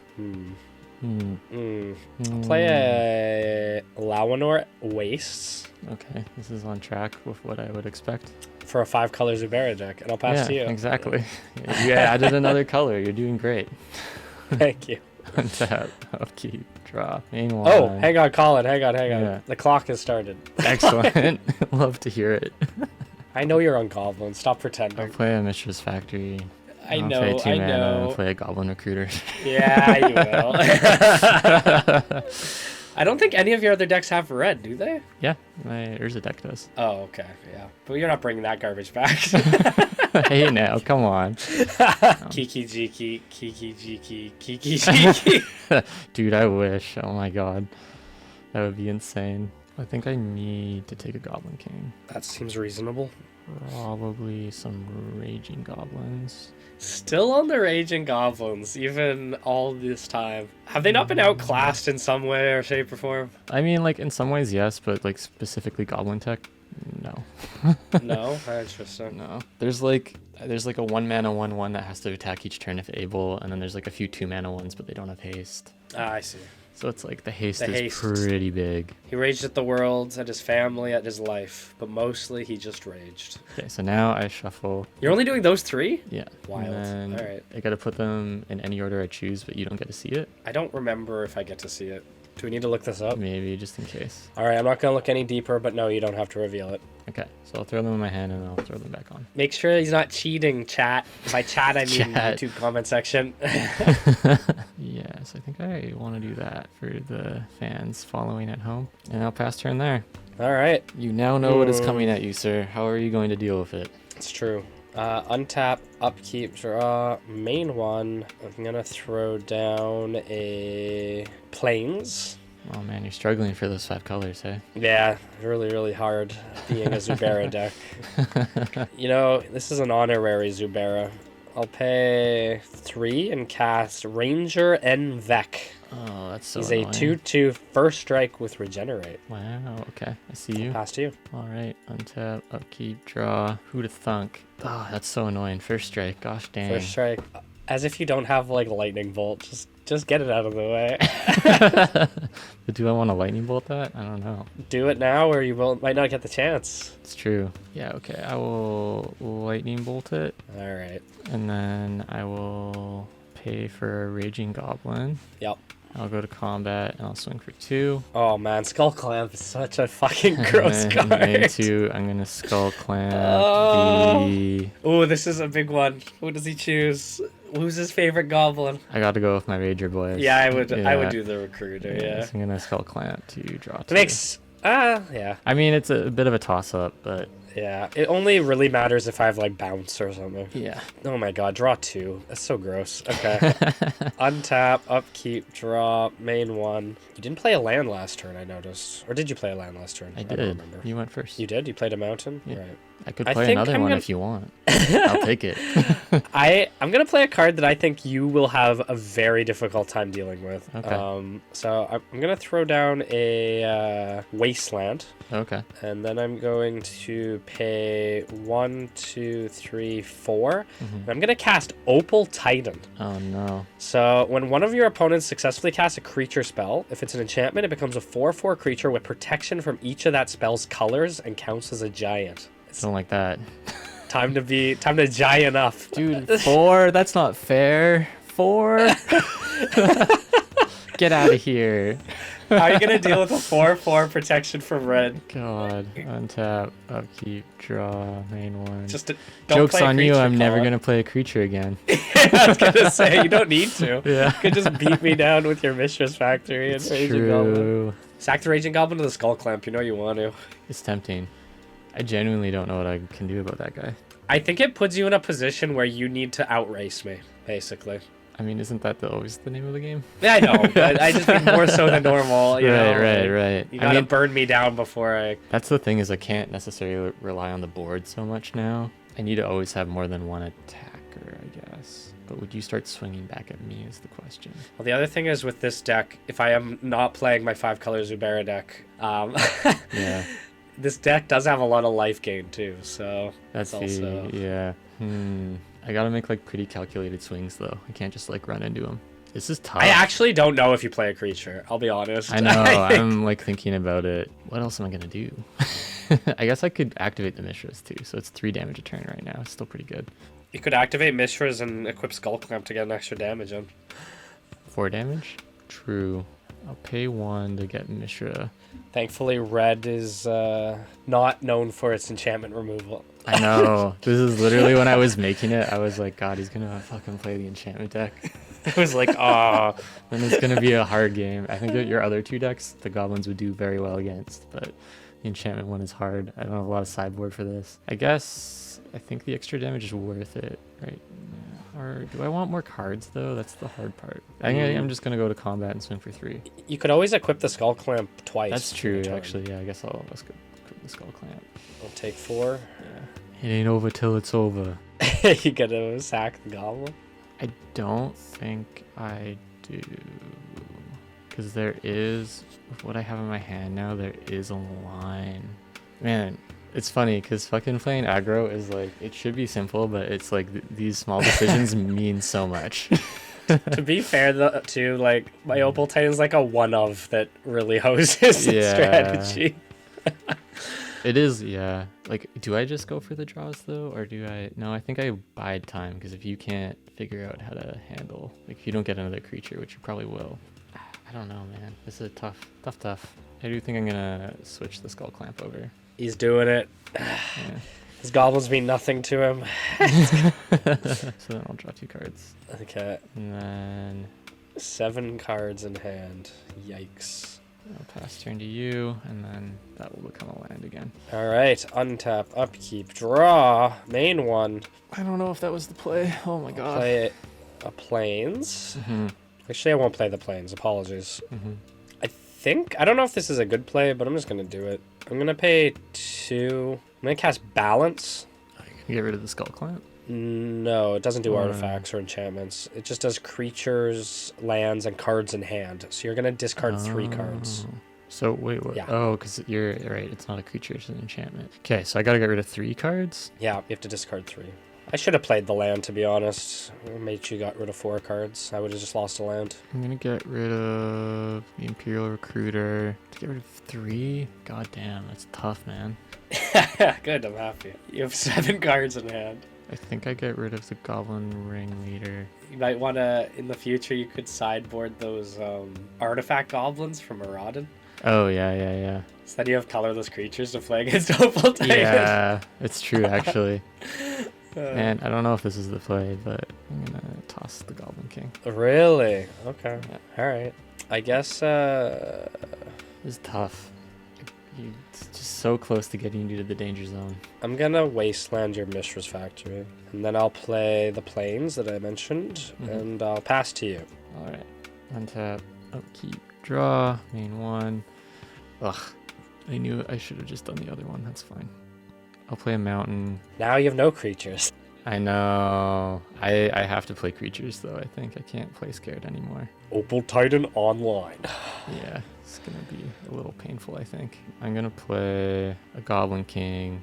I'll play a Lawanor Wastes Okay, this is on track with what I would expect. for a 5-color Zubera deck, and I'll pass to you. Exactly. You added another color. You're doing great. Thank you. Untap, upkeep, draw, main 1. Oh, hang on, Colin. Hang on. Yeah. The clock has started. Excellent. Love to hear it. I know you're on goblins. Stop I'll pretending. play a Mistress Factory. I I'll know, play 2 I mana know. and play a Goblin Recruiter. Yeah, you will. I don't think any of your other decks have red, do they? Yeah, my Urza deck does. Oh, okay, yeah. But you're not bringing that garbage back. Hey now, come on. Kiki Jiki, Kiki Jiki, Kiki Jiki. Dude, I wish. Oh my god. That would be insane. I think I need to take a Goblin King. That seems reasonable. Probably some Raging Goblins. Still on the Raging Goblins, even all this time. Have they not been outclassed in some way or shape or form? I mean, like, in some ways, yes, but, like, specifically Goblin Tech, no. No? Interesting. No. There's like a 1-mana 1/1 that has to attack each turn if able, and then there's, like, a few 2-mana ones, but they don't have haste. Ah, I see. So it's like the haste The is haste. pretty big. He raged at the world, at his family, at his life, but mostly he just raged. Okay, so now I shuffle. You're only doing those 3? Yeah. Wild. And then Alright. I gotta put them in any order I choose, but you don't get to see it. I don't remember if I get to see it. Do we need to look this up? Maybe just in case. Alright, I'm not going to look any deeper, but no, you don't have to reveal it. Okay, so I'll throw them in my hand and I'll throw them back on. Make sure he's not cheating, chat. By chat, I mean Chat. YouTube comment section. Yes, I think I want to do that for the fans following at home. And I'll pass turn there. Alright, You now know what is coming at you, sir. How are you going to deal with it? it's true. Untap, upkeep, draw, main 1. I'm going to throw down a Plains. Oh man, you're struggling for those 5 colors, hey? Yeah, really, really hard being a Zubera deck. You know, this is an honorary Zubera. I'll pay 3 and cast Ranger and Vec. Oh, that's so He's annoying. a 2/2 first strike with Regenerate. Wow, okay. I see you. Pass to you. Alright, untap, upkeep, draw. Who'da thunk? Oh, that's so annoying. First strike, gosh dang. First strike. As if you don't have like Lightning Bolt. Just get it out of the way. But do I want to lightning bolt that? I don't know. Do it now or you might not get the chance. It's true. Yeah, okay. I will lightning bolt it, Alright. and then I will pay for a raging goblin. Yep. I'll go to combat and I'll swing for 2. Oh man, Skull Clamp is such a fucking And gross then card. main 2, I'm gonna skull clamp Oh. the. Oh, this is a big one. Who does he choose? Who's his favorite goblin? I got to go with my Rager boys. Yeah, I would Yeah. do the recruiter, yeah. So I'm gonna skull clamp to draw 2. It makes yeah. I mean, it's a bit of a toss up, but Yeah. It only really matters if I have like bounce or something. yeah. Oh my god, draw 2. That's so gross. Okay. Untap, upkeep, draw, main 1. You didn't play a land last turn, I noticed. Or did you play a land last turn? I don't did. remember. You went first. You did? You played a mountain? Yeah. Right. I could I play think another I'm one gonna- if you want. I'll take it. I'm gonna play a card that I think you will have a very difficult time dealing with. Okay. So I'm gonna throw down a Wasteland, Okay. and then I'm going to pay 1, 2, 3, 4. And I'm gonna cast Opal Titan. Oh no. So when one of your opponents successfully casts a creature spell, if it's an enchantment, it becomes a 4/4 creature with protection from each of that spell's colors and counts as a giant. Don't like that. Time to giant up. Dude, 4? That's not fair. 4? Get out of here. How are you gonna deal with a 4/4 protection from red? God. Untap, upkeep, draw, main 1. Just don't Joke's play a on you, creature, I'm never Colin. gonna play a creature again. I was gonna say you don't need to. Yeah. You could just beat me down with your Mistress Factory and Raging Goblin. True. Sack the Raging Goblin to the Skull Clamp. You know you want to. It's tempting. I genuinely don't know what I can do about that guy. I think it puts you in a position where you need to outrace me, basically. I mean, isn't that always the name of the game? Yeah, I know, but I just mean more so than normal. You know, Right. You I gotta mean, burn me down before I. that's the thing is I can't necessarily rely on the board so much now. I need to always have more than one attacker, I guess. But would you start swinging back at me is the question. Well, the other thing is with this deck, if I am not playing my 5-color Zubera deck, Yeah. this deck does have a lot of life gain too, so That's also... yeah. I gotta make like pretty calculated swings though. I can't just like run into them. This is tough. I actually don't know if you play a creature, I'll be honest. I know. I'm like thinking about it. What else am I gonna do? I guess I could activate the Mishras too. So it's 3 damage a turn right now. It's still pretty good. You could activate Mishras and equip Skull Clamp to get an extra damage in. 4 damage? True. I'll pay 1 to get Mishra. Thankfully, red is not known for its enchantment removal. I know. This is literally when I was making it. I was like, God, he's gonna fucking play the enchantment deck. I was like, oh, then it's gonna be a hard game. I think that your other 2 decks, the goblins would do very well against, but the enchantment one is hard. I don't have a lot of sideboard for this. I think the extra damage is worth it, right? Or do I want more cards though? That's the hard part. I'm just gonna go to combat and swing for 3. You could always equip the Skull Clamp twice. That's true, actually. Yeah, I guess let's go equip the Skull Clamp. I'll take 4. Yeah. It ain't over till it's over. You gotta sack the goblin? I don't think I do. Because there is, with what I have in my hand now, there is a line. Man, it's funny because fucking playing aggro is like, it should be simple, but it's like these small decisions mean so much. To be fair, too, like, my Opal Titan's like a one-of that really hoses its strategy. It is, yeah. Like, do I just go for the draws, though? Or do I... No, I think I bide time, because if you can't figure out how to handle... Like, if you don't get another creature, which you probably will. I don't know, man. This is tough. I do think I'm gonna switch the Skull Clamp over. He's doing it. Yeah. His goblins mean nothing to him. So then I'll draw 2 cards. Okay. And then 7 cards in hand. Yikes. I'll pass turn to you, and then that will become a land again. Alright, untap, upkeep, draw, main one. I don't know if that was the play. Oh my god. Play a plains. Mm-hmm. Actually, I won't play the plains. Apologies. Mm-hmm. I don't know if this is a good play, but I'm just going to do it. I'm going to pay 2. I'm going to cast Balance. Get rid of the Skull Clamp? No, it doesn't do artifacts or enchantments. It just does creatures, lands, and cards in hand. So you're going to discard 3 cards. So wait, what? Yeah. Oh, because you're right. It's not a creature, it's an enchantment. Okay, so I got to get rid of 3 cards? Yeah, you have to discard 3. I should have played the land, to be honest. Made you got rid of 4 cards. I would have just lost a land. I'm going to get rid of the Imperial Recruiter. To get rid of 3? God damn, that's tough, man. Good, I'm happy. You have 7 cards in hand. I think I get rid of the Goblin Ringleader. You might want to, in the future, you could sideboard those artifact goblins from Mirrodin. Oh, yeah. So then you have colorless creatures to play against Opal Titan. Yeah, it's true, actually. Man, I don't know if this is the play, but I'm going to toss the Goblin King. Really? Okay. Yeah. Alright. I guess, It's tough. It's just so close to getting you to the danger zone. I'm gonna wasteland your Mishra's Factory. And then I'll play the plains that I mentioned, and I'll pass to you. Alright. Untap, upkeep, draw, main one. Ugh. I knew I should have just done the other one. That's fine. I'll play a mountain. Now you have no creatures. I know. I have to play creatures, though, I think. I can't play scared anymore. Opal Titan online. Yeah, it's going to be a little painful, I think. I'm going to play a Goblin King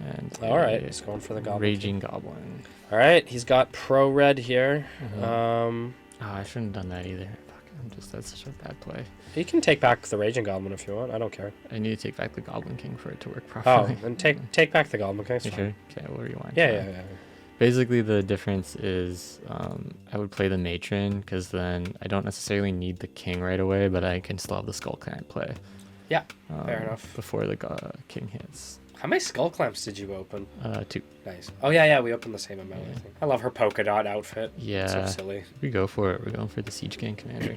and Alright, he's going for the Goblin Raging Goblin. Alright, he's got pro red here. Oh, I shouldn't have done that either. Fuck, that's such a bad play. You can take back the Raging Goblin if you want. I don't care. I need to take back the Goblin King for it to work properly. Oh, and take back the Goblin King. You sure? Okay, we'll rewind. Yeah. Basically, the difference is I would play the Matron because then I don't necessarily need the King right away, but I can still have the Skull Clamp play. Yeah, fair enough. Before the King hits. How many Skull Clamps did you open? 2. Nice. Oh, yeah, we opened the same amount, I think. I love her polka dot outfit. Yeah. So silly. We go for it. We're going for the Siege Gang Commander.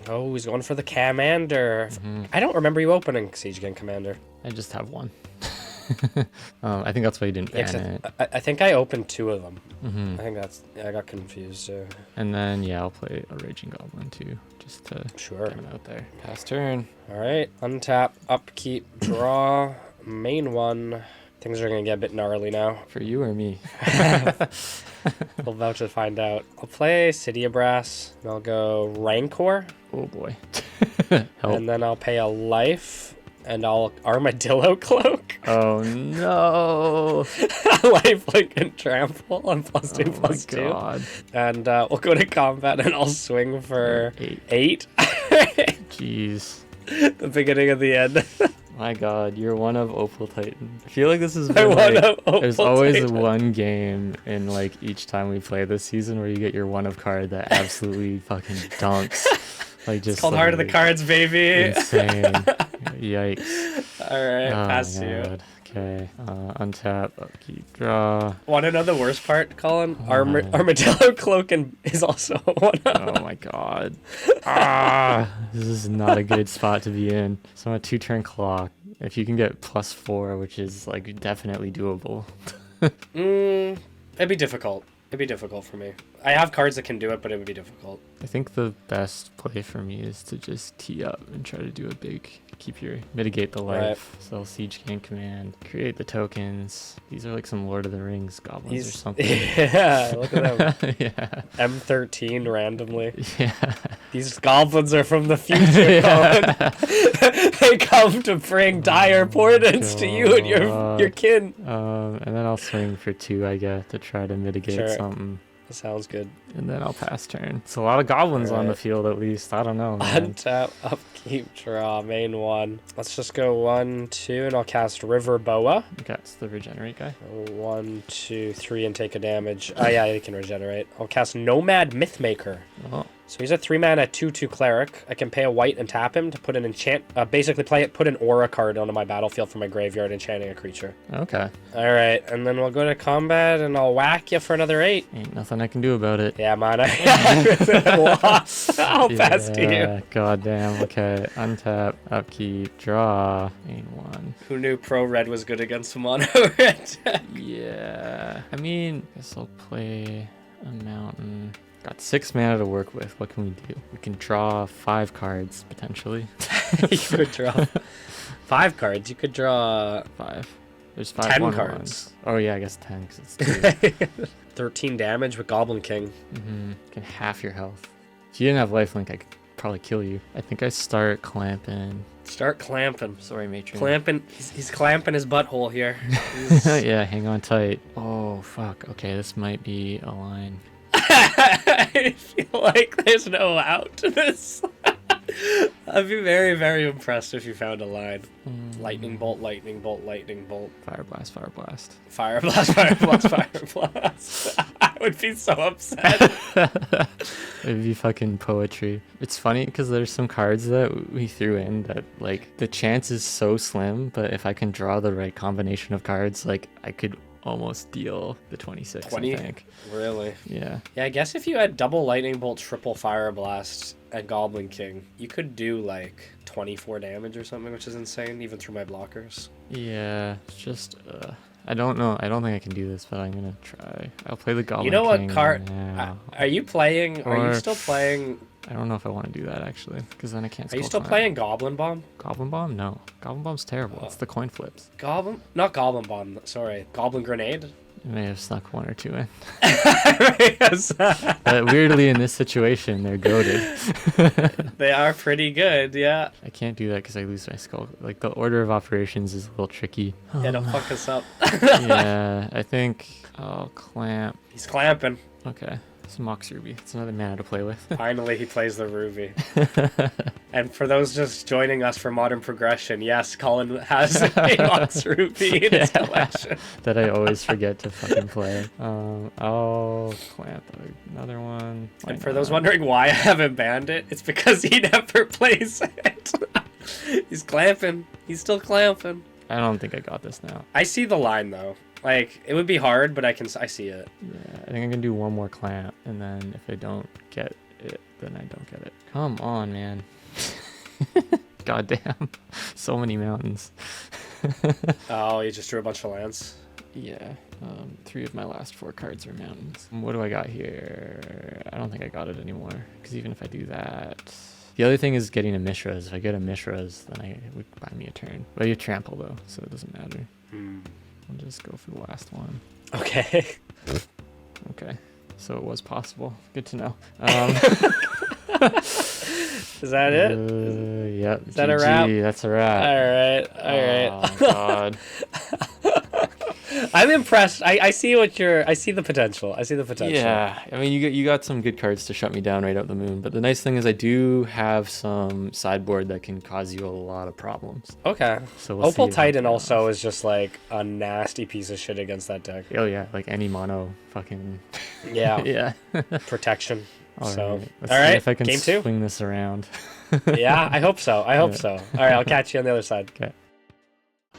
Oh, he's going for the Commander. I don't remember you opening Siege Gang Commander. I just have 1. I think that's why you didn't ban it. I think I opened 2 of them. I think I got confused. And then, I'll play a Raging Goblin too, just to get him out there. Pass turn. All right, untap, upkeep, draw, main one. Things are going to get a bit gnarly now. For you or me? We're about to find out. I'll play City of Brass, and I'll go Rancor, Oh boy. and then I'll pay a life, and I'll Armadillo Cloak. Oh no. Lifelink and Trample on +2, Oh my +2. God. And we'll go to combat, and I'll swing for 8. 8. Jeez. The beginning of the end. My God, you're one of Opal Titan. I feel like this is I one of Opal there's always Titan. one game in like each time we play this season where you get your one of card that absolutely fucking dunks. Like just It's called Heart of the like, Cards, baby. insane. Yikes. All right, Oh, pass to you. God. Okay. Untap, upkeep, draw. Want to know the worst part, Colin? Armadillo Cloak is also one of. Oh my God. This is not a good spot to be in. So on a 2-turn clock, if you can get +4, which is like definitely doable. It'd be difficult. It'd be difficult for me. I have cards that can do it, but it would be difficult. I think the best play for me is to just tee up and try to do a big mitigate the life. So Siege King Command, create the tokens. These are like some Lord of the Rings goblins or something. Yeah, look at them. Yeah. M13 randomly. Yeah. These goblins are from the future, Colin. They come to bring dire portents to you and your kin. And then I'll swing for 2, I guess, to try to mitigate Sure. something. That sounds good. And then I'll pass turn. It's a lot of goblins on the Alright. field, at least. I don't know, man. Untap, upkeep, draw, main 1. Let's just go 1, 2, and I'll cast River Boa. Okay, it's the regenerate guy. 1, 2, 3, and take a damage. Oh yeah, he can regenerate. I'll cast Nomad Mythmaker. Oh, So he's a 3-mana 2/2 cleric. I can pay a white and tap him to put an basically put an aura card onto my battlefield from my graveyard, enchanting a creature. okay. All right, and then we'll go to combat, and I'll whack you for another 8. Ain't nothing I can do about it. Yeah, man, I lost. I'll pass to you. Goddamn. Okay. Untap, upkeep, draw. Main 1. Who knew Pro Red was good against Mono Red? Yeah. I mean, guess I'll play a mountain. Got 6 mana to work with. What can we do? We can draw 5 cards, potentially. You could draw 5 cards. You could draw 5. There's 5 10 1/1s. cards. Oh, yeah, I guess 10 because it's 2. 13 damage with Goblin King. Can half your health. If you didn't have lifelink, I could probably kill you. I think I start clamping. Start clamping. Sorry, matron. Clamping. He's clamping his butthole here. Yeah, hang on tight. Oh, fuck. Okay, this might be a line. I feel like there's no out to this. I'd be very, very impressed if you found a line. Lightning bolt, lightning bolt, lightning bolt. Fire blast, fire blast. Fire blast, fire blast, fire blast. I would be so upset. It'd be fucking poetry. It's funny because there's some cards that we threw in that, like, the chance is so slim, but if I can draw the right combination of cards, like, I could almost deal the 26, 20? I think. Really? Yeah. Yeah, I guess if you had double lightning bolt, triple fire blast at Goblin King, you could do like 24 damage or something, which is insane, even through my blockers. Yeah, it's just, I don't know. I don't think I can do this, but I'm gonna try. I'll play the Goblin You know what King card? now. Are you playing? Are you Or- still playing? I don't know if I want to do that, actually, because then I can't Are you Skull still Climb. playing Goblin Bomb? Goblin Bomb? No. Goblin Bomb's terrible. It's the coin flips. Not Goblin Bomb. Sorry, Goblin Grenade. I may have snuck 1 or 2 in. Yes. But weirdly, in this situation, they're goaded. They are pretty good, yeah. I can't do that because I lose my skull. Like, the order of operations is a little tricky. Yeah, don't fuck us up. Yeah, I think I'll clamp. He's clamping. Okay. It's Mox Ruby. It's another mana to play with. Finally, he plays the Ruby. And for those just joining us for Modern Progression, yes, Colin has a Mox Ruby in his collection. That I always forget to fucking play. I'll clamp another one. Why And for those not? wondering why I haven't banned it, it's because he never plays it. He's clamping. He's still clamping. I don't think I got this now. I see the line, though. Like, it would be hard, but I see it. Yeah, I think I can do 1 more clamp, and then if I don't get it, then I don't get it. Come on, man. Goddamn. So many mountains. Oh, you just drew a bunch of lands. Yeah, 3 of my last 4 cards are mountains. What do I got here? I don't think I got it anymore, because even if I do that... The other thing is getting a Mishra's. If I get a Mishra's, then it would buy me a turn. But you have trample, though, so it doesn't matter. I'll just go for the last one. Okay. Okay, so it was possible. Good to know. Is that it? Yep. Is that a wrap? That's a wrap. All right. Oh, God. I'm impressed. I see I see the potential. Yeah, I mean, you got some good cards to shut me down right out the moon. But the nice thing is I do have some sideboard that can cause you a lot of problems. Okay. So we'll Opal see Titan also is just like a nasty piece of shit against that deck. Oh yeah, like any mono fucking. Yeah. Yeah. Protection. All So, right. Let's all see right. if I can Game 2. swing this around. Yeah, I hope so. All right, I'll catch you on the other side. Okay.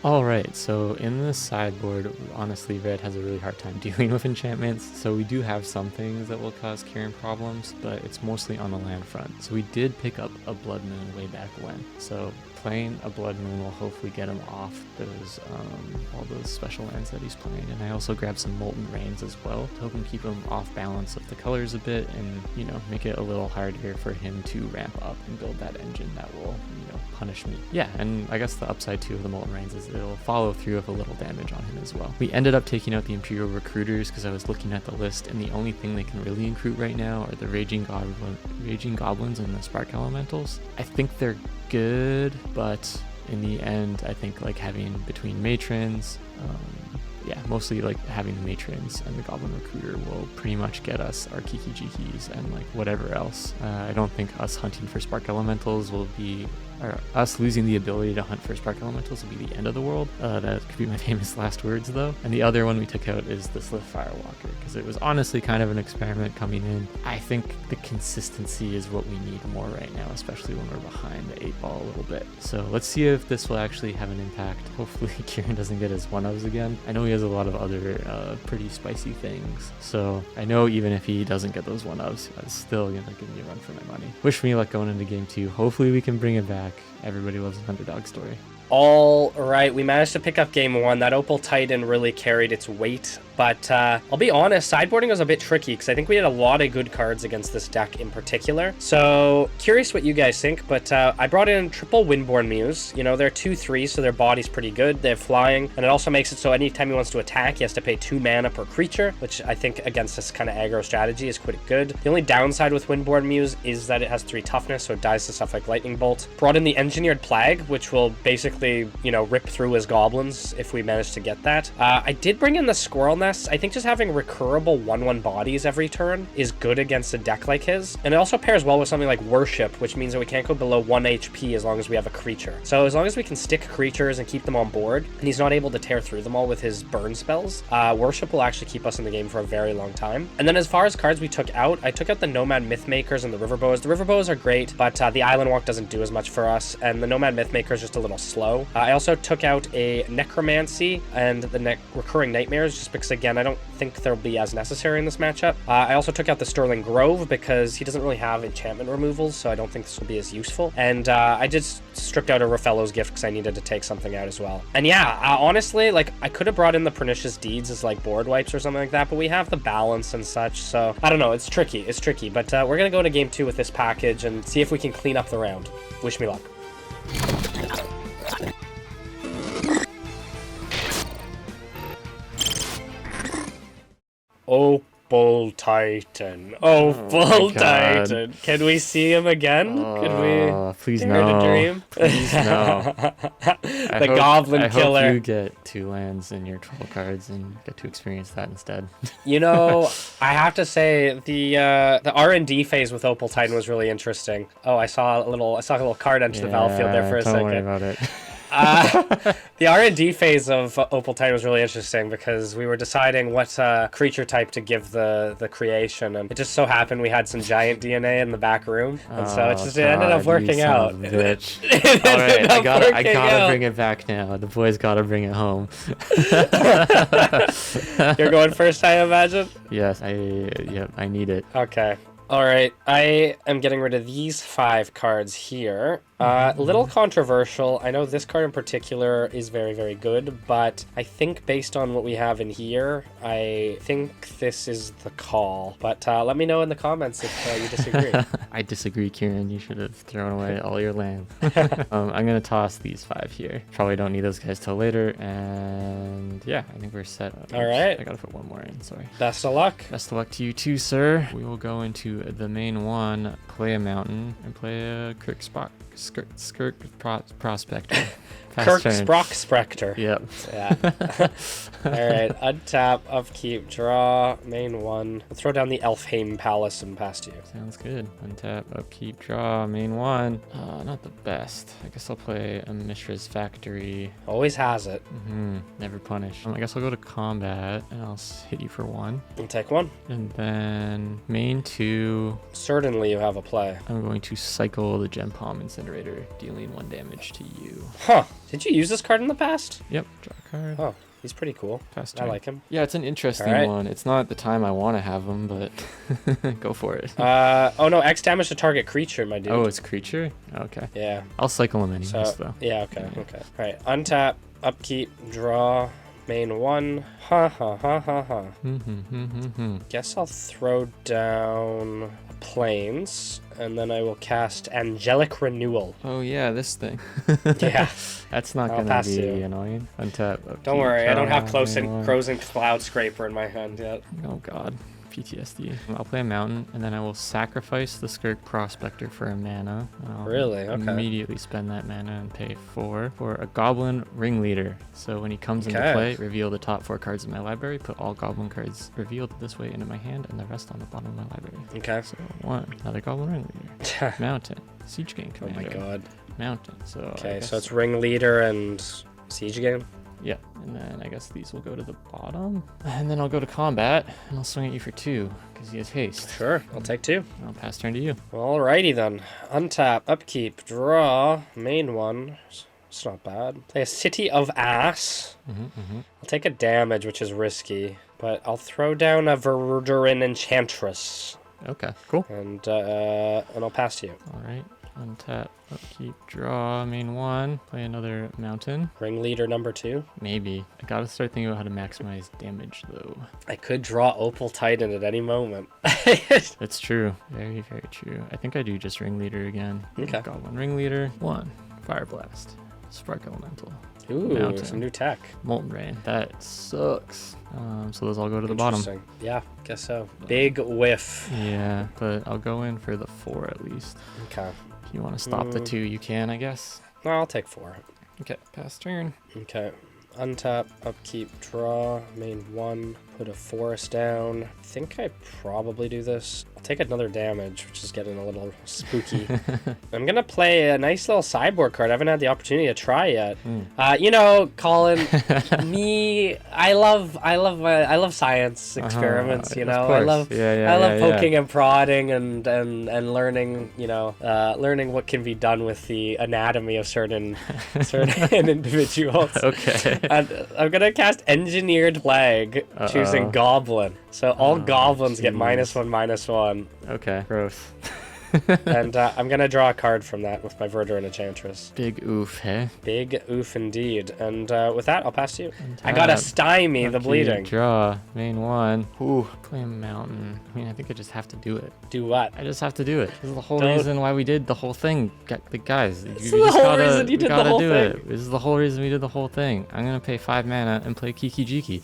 All right, so in the sideboard, honestly, Red has a really hard time dealing with enchantments. So we do have some things that will cause Kieran problems, but it's mostly on the land front. So we did pick up a Blood Moon way back when. So playing a Blood Moon will hopefully get him off those all those special lands that he's playing. And I also grabbed some Molten Rains as well to help him keep him off balance of the colors a bit, and make it a little harder for him to ramp up and build that engine that will punish me. Yeah, and I guess the upside too of the Molten Rains is it'll follow through with a little damage on him as well. We ended up taking out the Imperial Recruiters because I was looking at the list, and the only thing they can really recruit right now are the Raging Goblins and the Spark Elementals. I think they're good, but in the end, I think like having between Matrons, mostly like having the Matrons and the Goblin Recruiter will pretty much get us our Kiki Jikis and like whatever else. I don't think us hunting for Spark Elementals will be, or us losing the ability to hunt for Spark Elementals will be the end of the world. That could be my famous last words though. And the other one we took out is the Slith Firewalker, because it was honestly kind of an experiment coming in. I think the consistency is what we need more right now, especially when we're behind the 8-ball a little bit. So let's see if this will actually have an impact. Hopefully Kieran doesn't get his 1-ofs again. I know he has a lot of other pretty spicy things, so I know even if he doesn't get those 1-ofs, it's still gonna give me a run for my money. Wish me luck going into game 2. Hopefully we can bring it back. Everybody loves an underdog story. All right, we managed to pick up game 1. That Opal Titan really carried its weight. But I'll be honest, sideboarding was a bit tricky because I think we had a lot of good cards against this deck in particular. So curious what you guys think, but I brought in triple Windborn Muse. They're 2/3, so their body's pretty good. They have flying, and it also makes it so anytime he wants to attack, he has to pay 2 mana per creature, which I think against this kind of aggro strategy is quite good. The only downside with Windborn Muse is that it has 3 toughness, so it dies to stuff like Lightning Bolt. Brought in the Engineered Plague, which will basically, rip through his goblins if we manage to get that. I did bring in the Squirrel Nest. I think just having recurable 1/1 bodies every turn is good against a deck like his. And it also pairs well with something like Worship, which means that we can't go below 1 HP as long as we have a creature. So as long as we can stick creatures and keep them on board, and he's not able to tear through them all with his burn spells, Worship will actually keep us in the game for a very long time. And then as far as cards we took out, I took out the Nomad Mythmakers and the Riverbows. The Riverbows are great, but the Island Walk doesn't do as much for us, and the Nomad Mythmaker is just a little slow. I also took out a Necromancy and the Recurring Nightmares, just because, again, I don't think they'll be as necessary in this matchup. I also took out the Sterling Grove because he doesn't really have enchantment removals, so I don't think this will be as useful. And I just stripped out a Raffello's Gift because I needed to take something out as well. And yeah, honestly, like, I could have brought in the Pernicious Deeds as like board wipes or something like that, but we have the balance and such, so I don't know, it's tricky, but we're gonna go to game 2 with this package and see if we can clean up the round. Wish me luck. Opal Titan. Opal Titan. Can we see him again? Could we? Please dare no. to dream? Please no. The Goblin Killer. I hope you get 2 lands in your 12 cards and get to experience that instead. I have to say the R&D phase with Opal Titan was really interesting. Oh, I saw a little card enter the battlefield there for a second. Don't worry about it. The R&D phase of Opal Titan was really interesting because we were deciding what creature type to give the creation, and it just so happened we had some giant DNA in the back room, and so it ended up working out. All right, I gotta bring it back now. The boys gotta bring it home. You're going first, I imagine? Yes, I need it. Okay. All right, I am getting rid of these 5 cards here. A little controversial. I know this card in particular is very, very good, but I think based on what we have in here, I think this is the call. But let me know in the comments if you disagree. I disagree, Kieran. You should have thrown away all your land. I'm going to toss these 5 here. Probably don't need those guys till later. And yeah, I think we're set up. All right. I got to put one more in. Sorry. Best of luck. Best of luck to you too, sir. We will go into the main one, play a mountain, and play a Skirk Prospector. Kirk Sprock Spectre. Yep. Yeah. All right. Untap, upkeep, draw, main 1. We'll throw down the Elfheim Palace and pass to you. Sounds good. Untap, upkeep, draw, main 1. Not the best. I guess I'll play a Mishra's Factory. Always has it. Never punish. I guess I'll go to combat and I'll hit you for 1. And take 1. And then main 2. Certainly you have a play. I'm going to cycle the Gem Palm Incinerator, dealing 1 damage to you. Huh. Did you use this card in the past? Yep. Draw a card. Oh, he's pretty cool. Fast I turn. like him. Yeah, it's an interesting Alright. one. It's not the time I want to have them, but go for it. Oh no, X damage to target creature, my dude. Oh, it's creature? Okay. Yeah. I'll cycle them anyways, So, though. yeah, okay. Alright, untap, upkeep, draw, main 1. Ha ha ha ha ha. Guess I'll throw down Plains, and then I will cast Angelic Renewal. Oh, yeah, this thing. Yeah. That's not I'll going pass to be you. annoying. Untap. Upkeep, Don't worry, I don't have draw, Crows and Cloud Scraper in my hand yet. Oh, God. PTSD. I'll play a mountain, and then I will sacrifice the Skirk Prospector for a mana. I'll Really? Okay. Immediately spend that mana and pay 4 for a Goblin Ringleader. So when he comes into Okay. play, reveal the top 4 cards in my library, put all Goblin cards revealed this way into my hand, and the rest on the bottom of my library. Okay. So 1, another Goblin Ringleader. Mountain. Siege Gang Oh Commander. my god. Mountain. So I Okay, so guess- it's Ringleader and Siege Game? Yeah, and then I guess these will go to the bottom. And then I'll go to combat, and I'll swing at you for 2, because he has haste. Sure, I'll take 2. I'll pass turn to you. Alrighty then. Untap, upkeep, draw, main 1. It's not bad. Play a City of Ass. I'll take a damage, which is risky, but I'll throw down a Mirrodin Enchantress, Okay, cool. and I'll pass to you. All right, untap, upkeep, draw, main 1, play another mountain. Ringleader number 2. Maybe. I gotta start thinking about how to maximize damage, though. I could draw Opal Titan at any moment. That's true. Very, very true. I think I do just Ringleader again. Okay. Goblin Ringleader. 1, Fire Blast, Spark Elemental, Ooh, Mountain. some new tech. Molten Rain. That sucks. So those all go to the bottom. Interesting. Yeah, guess so. Big whiff. Yeah, but I'll go in for the 4 at least. Okay. If you want to stop the 2, you can, I guess. No, I'll take 4. Okay, pass turn. Okay. Untap, upkeep, draw, main 1, put a forest down. I think I probably do this. I'll take another damage, which is getting a little spooky. I'm gonna play a nice little sideboard card. I haven't had the opportunity to try yet. You know, Colin, I love science experiments. You of know, I course. love Yeah, I love yeah. poking and prodding and learning. You know, learning what can be done with the anatomy of certain individuals. Okay. And I'm gonna cast Engineered Plague, choosing Goblin. So all goblins get -1/-1, Okay. Gross. and I'm gonna draw a card from that with my Verduran Enchantress. Big oof, hey? Big oof indeed. And with that, I'll pass to you. I gotta stymie the Upkeep, bleeding. Draw. Main 1. Ooh. Play a mountain. I mean, I think I just have to do it. Do what? I just have to do it. This is the whole Don't- reason why we did the whole thing. Guys, is the whole reason you did the whole do thing. it. This is the whole reason we did the whole thing. I'm gonna pay 5 mana and play Kiki Jiki.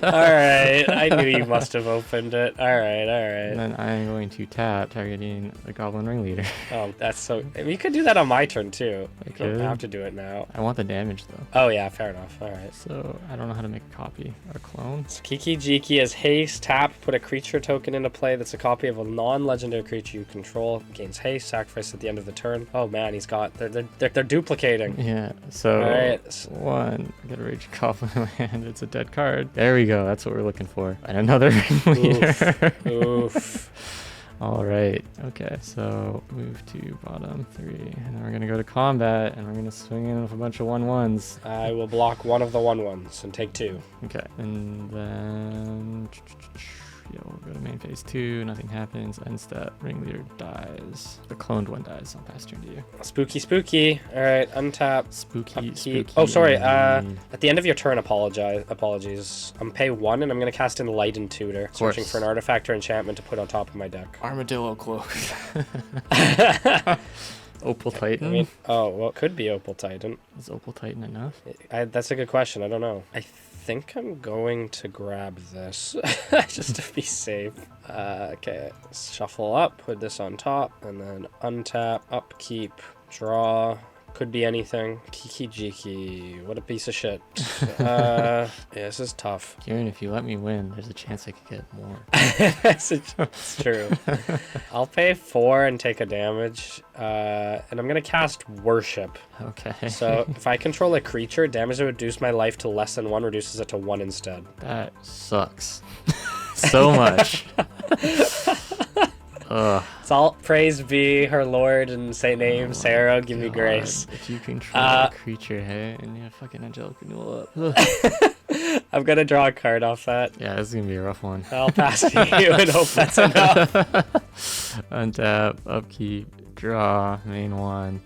Alright, I knew you must have opened it. Alright, And alright. then I'm going to tap, targeting the Goblin Ringleader. Oh, that's so... I mean, you could do that on my turn, too. I You don't could. have to do it now. I want the damage though. Oh, yeah, fair enough. Alright. So I don't know how to make a copy or clone. So Kiki Jiki is haste, tap, put a creature token into play that's a copy of a non-legendary creature you control, gains haste, sacrifice at the end of the turn. Oh man, he's got... They're duplicating. Yeah, so Alright. 1, get a Rage Goblin in my hand, it's a dead card. There we go, that's what we're looking for. And another Ringleader. Oof. Alright, okay, so move to bottom 3, and then we're gonna go to combat, and we're gonna swing in with a bunch of 1/1s. I will block one of the 1/1s and take 2. Okay, and then Yeah, we'll go to main phase 2. Nothing happens. End step. Ringleader dies. The cloned one dies. I'll pass turn to you. Spooky, spooky. All right, untap. Spooky, Upkeep. spooky. Oh, sorry. At the end of your turn, apologies. I'm pay 1, and I'm going to cast in Light and Tutor, searching for an artifact or enchantment to put on top of my deck. Armadillo cloak. Opal Titan? I mean, well, it could be Opal Titan. Is Opal Titan enough? That's a good question. I don't know. I think I'm going to grab this just to be safe. Okay, shuffle up, put this on top, and then untap, upkeep, draw. Could be anything. Kiki Jiki. What a piece of shit. Yeah, this is tough. Kieran, if you let me win, there's a chance I could get more. It's true. I'll pay 4 and take a damage. And I'm going to cast Worship. Okay. So if I control a creature, damage that would reduce my life to less than 1 reduces it to 1 instead. That sucks. So much. Ugh. It's all praise be her lord and say name, Sarah, give me God. grace. If you control a creature, hey, and you have fucking angelic renewal up. I'm gonna draw a card off that. Yeah, this is gonna be a rough one. I'll pass to you and hope that's enough. Untap, upkeep, draw, main 1.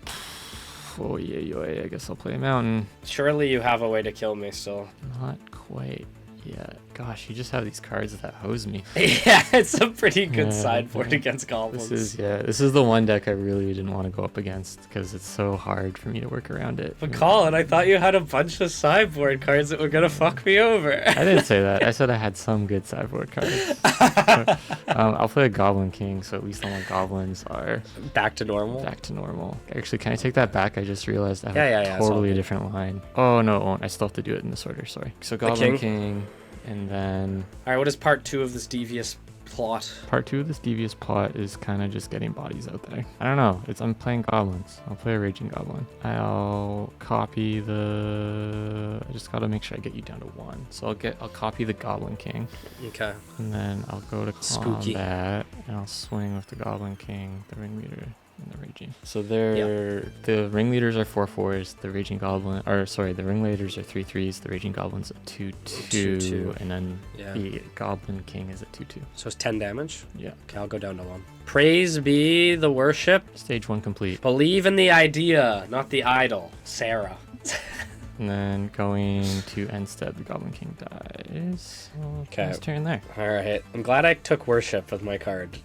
Oh yeah, I guess I'll play a mountain. Surely you have a way to kill me still. Not quite yet. Gosh, you just have these cards that hose me. Yeah, it's a pretty good Yeah, sideboard against goblins. This is the one deck I really didn't want to go up against because it's so hard for me to work around it. But Colin, I thought you had a bunch of sideboard cards that were gonna fuck me over. I didn't say that. I said I had some good sideboard cards. I'll play a Goblin King, so at least all my goblins are Back to normal. back to normal. Actually, can I take that back? I just realized I have Yeah, a it's all totally good. different line. Oh, no, it won't. I still have to do it in this order, sorry. So Goblin King, and then All right, what is part 2 of this devious plot? part 2 of this devious plot is kind of just getting bodies out there. I don't know. I'm playing goblins. I'll play a Raging Goblin. I'll copy the... I just gotta make sure I get you down to 1. So I'll copy the Goblin King. Okay. And then I'll go to Spooky. combat, and I'll swing with the Goblin King, the Ringleader, and the Raging. So the Ringleaders are 4/4s, the Raging Goblin, the Ringleaders are 3/3s, the Raging Goblin's a 2/2, and then the Goblin King is a 2/2. So it's 10 damage? Yeah. Okay, I'll go down to 1. Praise be the worship. Stage 1 complete. Believe in the idea, not the idol. Sarah. And then going to end step, the Goblin King dies. Okay. Nice turn there. All right. I'm glad I took worship with my card.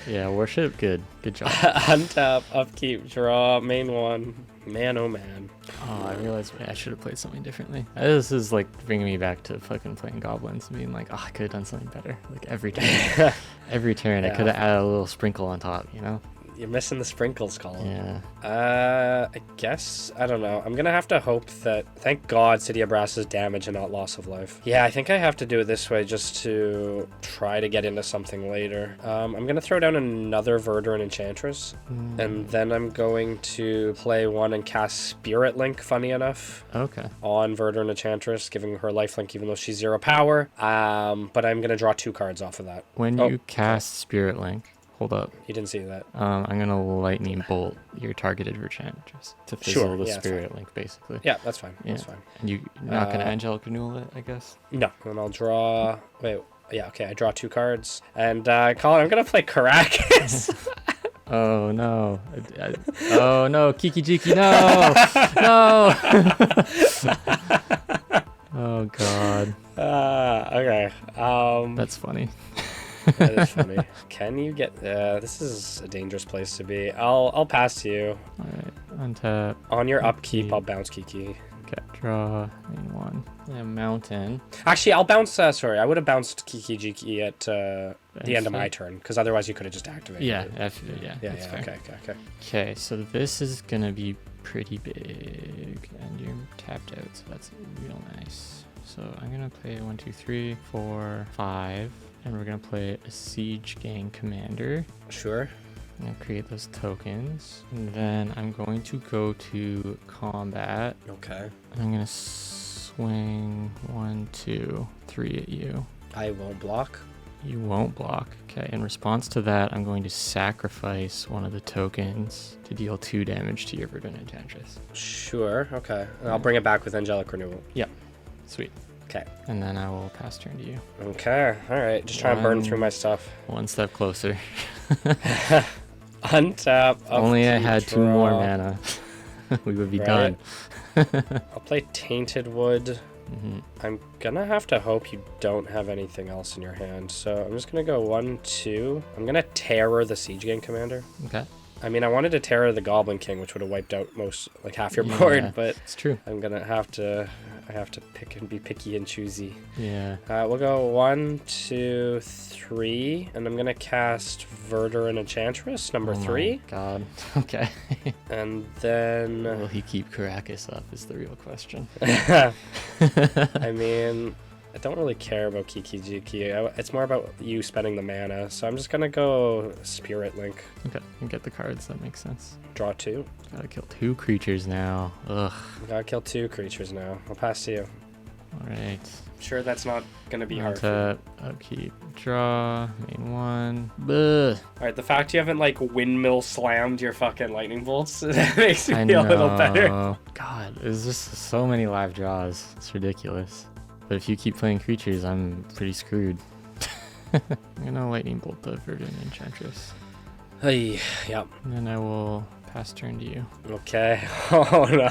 Yeah, worship, good job. Untap, upkeep, draw, main 1. Man, oh man. Oh, I realized I should have played something differently. This is like bringing me back to fucking playing goblins and being like, oh, I could have done something better. Like every turn, I could have added a little sprinkle on top, you know? You're missing the sprinkles, Colin. Yeah. I guess, I don't know. I'm gonna have to hope that, thank God, City of Brass is damage and not loss of life. Yeah, I think I have to do it this way just to try to get into something later. I'm gonna throw down another Verduran Enchantress, and then I'm going to play 1 and cast Spirit Link, funny enough. Okay. On Verduran Enchantress, giving her lifelink even though she's 0 power. But I'm gonna draw 2 cards off of that. When you cast Spirit Link, hold up. You didn't see that. I'm gonna lightning bolt your targeted Enchantress to fizzle the Spirit Link, basically. Yeah, that's fine. That's fine. And you're not gonna angelic renewal it, I guess. No. And I'll draw. Wait. Yeah. Okay. I draw 2 cards. And Colin, I'm gonna play Caracas. Oh no! Oh no! Kiki Jiki, no! No! Oh god. Okay. That's funny. That is funny. Can you get? This is a dangerous place to be. I'll pass to you. All right. Untap. On your upkeep, I'll bounce Kiki. Okay. Draw. Main 1. Yeah, mountain. Actually, I'll bounce. Sorry, I would have bounced Kiki Jiki at the end of my turn because otherwise you could have just activated. Yeah. it. Yeah. Yeah. That's fair. Okay. Okay. So this is gonna be pretty big, and you're tapped out, so that's real nice. So I'm gonna play 1, 2, 3, 4, 5. And we're going to play a Siege Gang Commander. Sure. I'm going to create those tokens. And then I'm going to go to combat. Okay. And I'm going to swing 1, 2, 3 at you. I won't block. You won't block. Okay, in response to that, I'm going to sacrifice one of the tokens to deal 2 damage to your Verdun Enchantress. Sure. Okay. And I'll bring it back with Angelic Renewal. Yep. Sweet. Okay. And then I will pass turn to you. Okay. All right. Just trying to burn through my stuff. One step closer. Untap. Only I had 2 more draw. mana. We would be Right. done. I'll play Tainted Wood. I'm gonna have to hope you don't have anything else in your hand. So I'm just gonna go 1, 2. I'm gonna Terror the Siege Gang Commander. Okay. I mean, I wanted to Terror the Goblin King, which would have wiped out half your board, Yeah, but it's true. I'm gonna have to. I have to pick and be picky and choosy. Yeah. We'll go 1, 2, 3, and I'm gonna cast Verduran Enchantress number 3, God. Okay. and then Will he keep Caracas up is the real question. I mean, I don't really care about Kiki Jiki. It's more about you spending the mana, so I'm just gonna go Spirit Link. Okay. And get the cards. That makes sense. Draw 2. Gotta kill 2 creatures now. Ugh. Gotta kill 2 creatures now. I'll pass to you. Alright. Sure, that's not gonna be hard. Untap, upkeep, draw, main 1. Buh. Alright, the fact you haven't windmill slammed your fucking lightning bolts that makes me I feel a little know. better. God, there's just so many live draws. It's ridiculous. But if you keep playing creatures, I'm pretty screwed. I'm gonna lightning bolt the Verdant Enchantress. Hey, yep. And then I will pass turn to you. Okay. Oh no.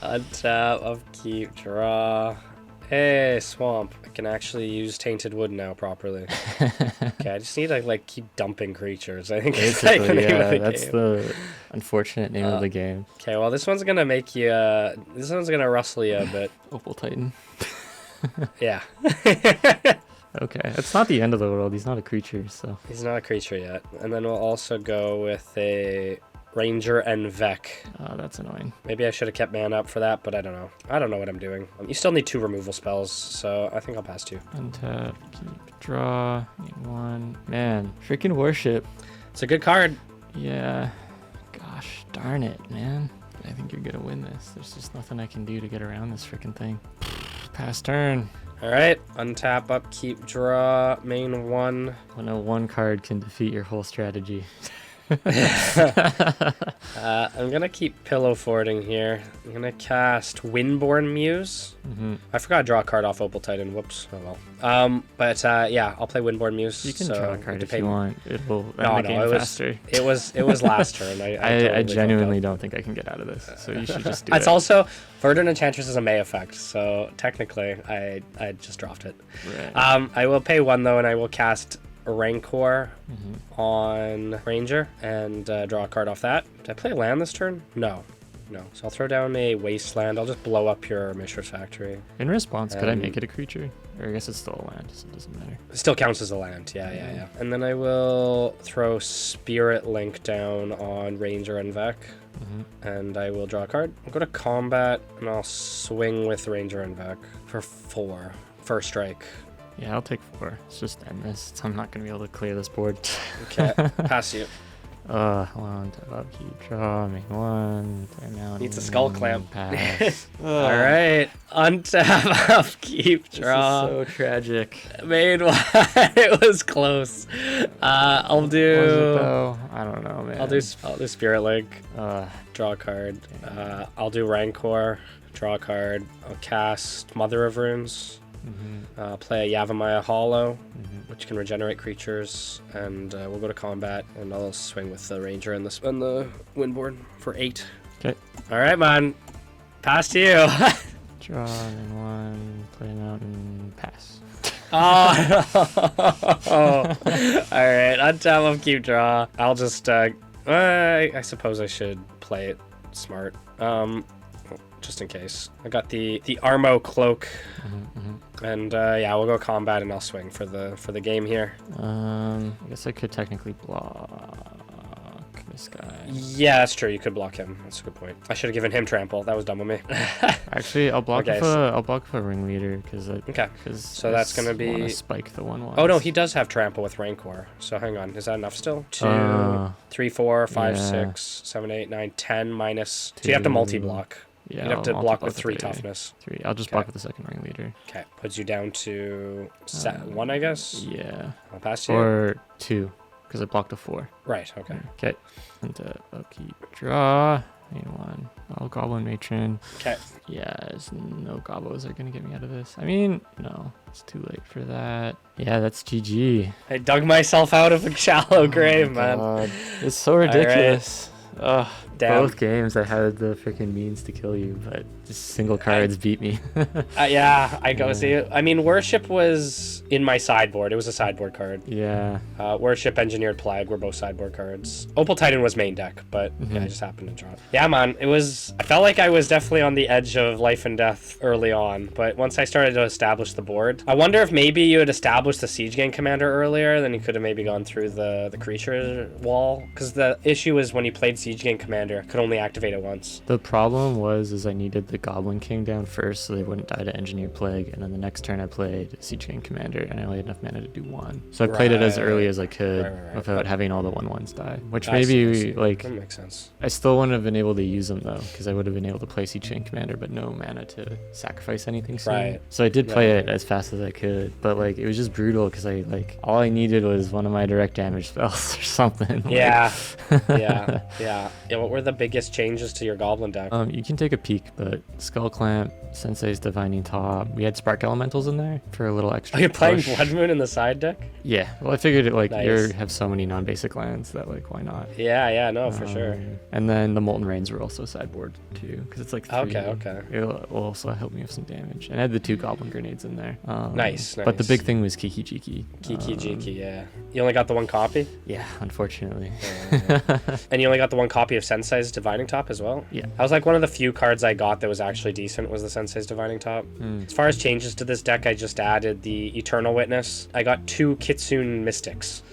Untap, upkeep, draw. Hey, Swamp. I can actually use Tainted Wood now properly. Okay, I just need to keep dumping creatures. I think it's the Basically, name of the that's game. the unfortunate name of the game. Okay, well this one's gonna make you. This one's gonna rustle you a bit. Opal Titan. Yeah. Okay, it's not the end of the world. He's not a creature, so. He's not a creature yet. And then we'll also go with a Ranger and Vec. Oh, that's annoying. Maybe I should have kept mana up for that, but I don't know. I don't know what I'm doing. You still need 2 removal spells, so I think I'll pass 2. Untap, keep, draw, main 1. Man, freaking Warship. It's a good card. Yeah. Gosh darn it, man. I think you're gonna win this. There's just nothing I can do to get around this freaking thing. Pass turn. All right, untap, upkeep, draw, main 1. When a 1 card can defeat your whole strategy. I'm gonna keep pillow forting here. I'm gonna cast Windborn Muse. I forgot to draw a card off Opal Titan. Whoops. Oh well. But yeah, I'll play Windborn Muse. You can so draw a card if you want. It will end No, the game it was faster. it was last turn. I I totally genuinely fucked up. don't think I can get out of this. So you should just do It's it. also Verdant Enchantress is a May effect, so technically I just dropped it. Right. I will pay 1 though, and I will cast Rancor on Ranger and draw a card off that. Did I play land this turn? No. So I'll throw down a Wasteland. I'll just blow up your Mishra's Factory. In response, could I make it a creature? Or I guess it's still a land, so it doesn't matter. It still counts as a land. Yeah. And then I will throw Spirit Link down on Ranger and Vec. And I will draw a card. I'll go to combat, and I'll swing with Ranger and Vec for 4. First strike. Yeah, I'll take 4. Let's just end this. I'm not going to be able to clear this board. Okay, pass you. Hold on. Upkeep, draw, main 1. Turn out. Needs a skull clamp. Pass. All right, untap, upkeep, draw. This is so tragic. Main 1. It was close. I'll Was it do. though? I don't know, man. I'll do Spirit Link. Uh, Draw a card. I'll do Rancor. Draw a card. I'll cast Mother of Runes. Play a Yavimaya Hollow, which can regenerate creatures, and we'll go to combat, and I'll swing with the Ranger and the Windborn for 8. Okay. All right, man. Pass to you. draw, main 1. Play mountain, pass. Oh, all right. Untap, upkeep, draw. I'll just. I suppose I should play it smart. Just in case. I got the Armo Cloak. And yeah, we'll go combat, and I'll swing for the game here. I guess I could technically block this guy. Yeah, that's true. You could block him. That's a good point. I should have given him trample. That was dumb of me. Actually, I'll block Okay, I'll block a ringleader because Okay. So that's gonna be- wanna spike the 1/1. Oh no, he does have trample with Rancor. So hang on, is that enough still? 2, 3, 4, 5, yeah. 6, 7, 8, 9, 10 minus. So you have to multi-block. Yeah, You'd have to I'll block multi-block with 3 the toughness. 3. I'll just block with the second ringleader. Okay, puts you down to 1, I guess. Yeah. I'll pass you. Or 2, because I blocked a 4. Right. Okay. Okay. And upkeep, draw. Main one. Oh, Goblin Matron. Okay. Yeah, there's no gobos are gonna get me out of this. I mean, no, it's too late for that. Yeah, that's GG. I dug myself out of a shallow grave, man. God. It's so ridiculous. Ugh, Damn. both games I had the freaking means to kill you, but just single cards beat me. Yeah, I go see it. I mean, Worship was in my sideboard. It was a sideboard card. Yeah. Worship, Engineered Plague were both sideboard cards. Opal Titan was main deck, but yeah, I just happened to draw it. Yeah, man, it was... I felt like I was definitely on the edge of life and death early on, but once I started to establish the board, I wonder if maybe you had established the Siege Gang Commander earlier, then you could have maybe gone through the creature wall, because the issue is when you played Siege Gang Commander, could only activate it once. The problem was I needed the Goblin King down first so they wouldn't die to Engineered Plague, and then the next turn I played Siege King Commander, and I only had enough mana to do one. So I played it as early as I could without having all the 1/1s die, which maybe, like, that makes sense. I still wouldn't have been able to use them, though, because I would have been able to play Siege King Commander, but no mana to sacrifice anything soon. Right. So I did play it as fast as I could, but, like, it was just brutal, because all I needed was one of my direct damage spells or something. Yeah. Yeah. What were the biggest changes to your Goblin deck? You can take a peek, but Skull Clamp, Sensei's Divining Top. We had Spark Elementals in there for a little extra. Are you playing push. Blood Moon in the side deck? Yeah. Well, I figured you Nice. have so many non-basic lands that why not? Yeah, no, for sure. And then the Molten Rains were also sideboard too, because it's like 3. Okay. It will also help me with some damage. And I had the 2 Goblin Grenades in there. Nice. But the big thing was Kiki Jiki. Kiki, yeah. You only got the one copy? Yeah, unfortunately. And you only got the one copy of Sensei's Divining Top as well? Yeah. That was like one of the few cards I got that was actually decent was the Sensei's Divining Top. As far as changes to this deck, I just added the Eternal Witness. I got 2 Kitsune Mystics,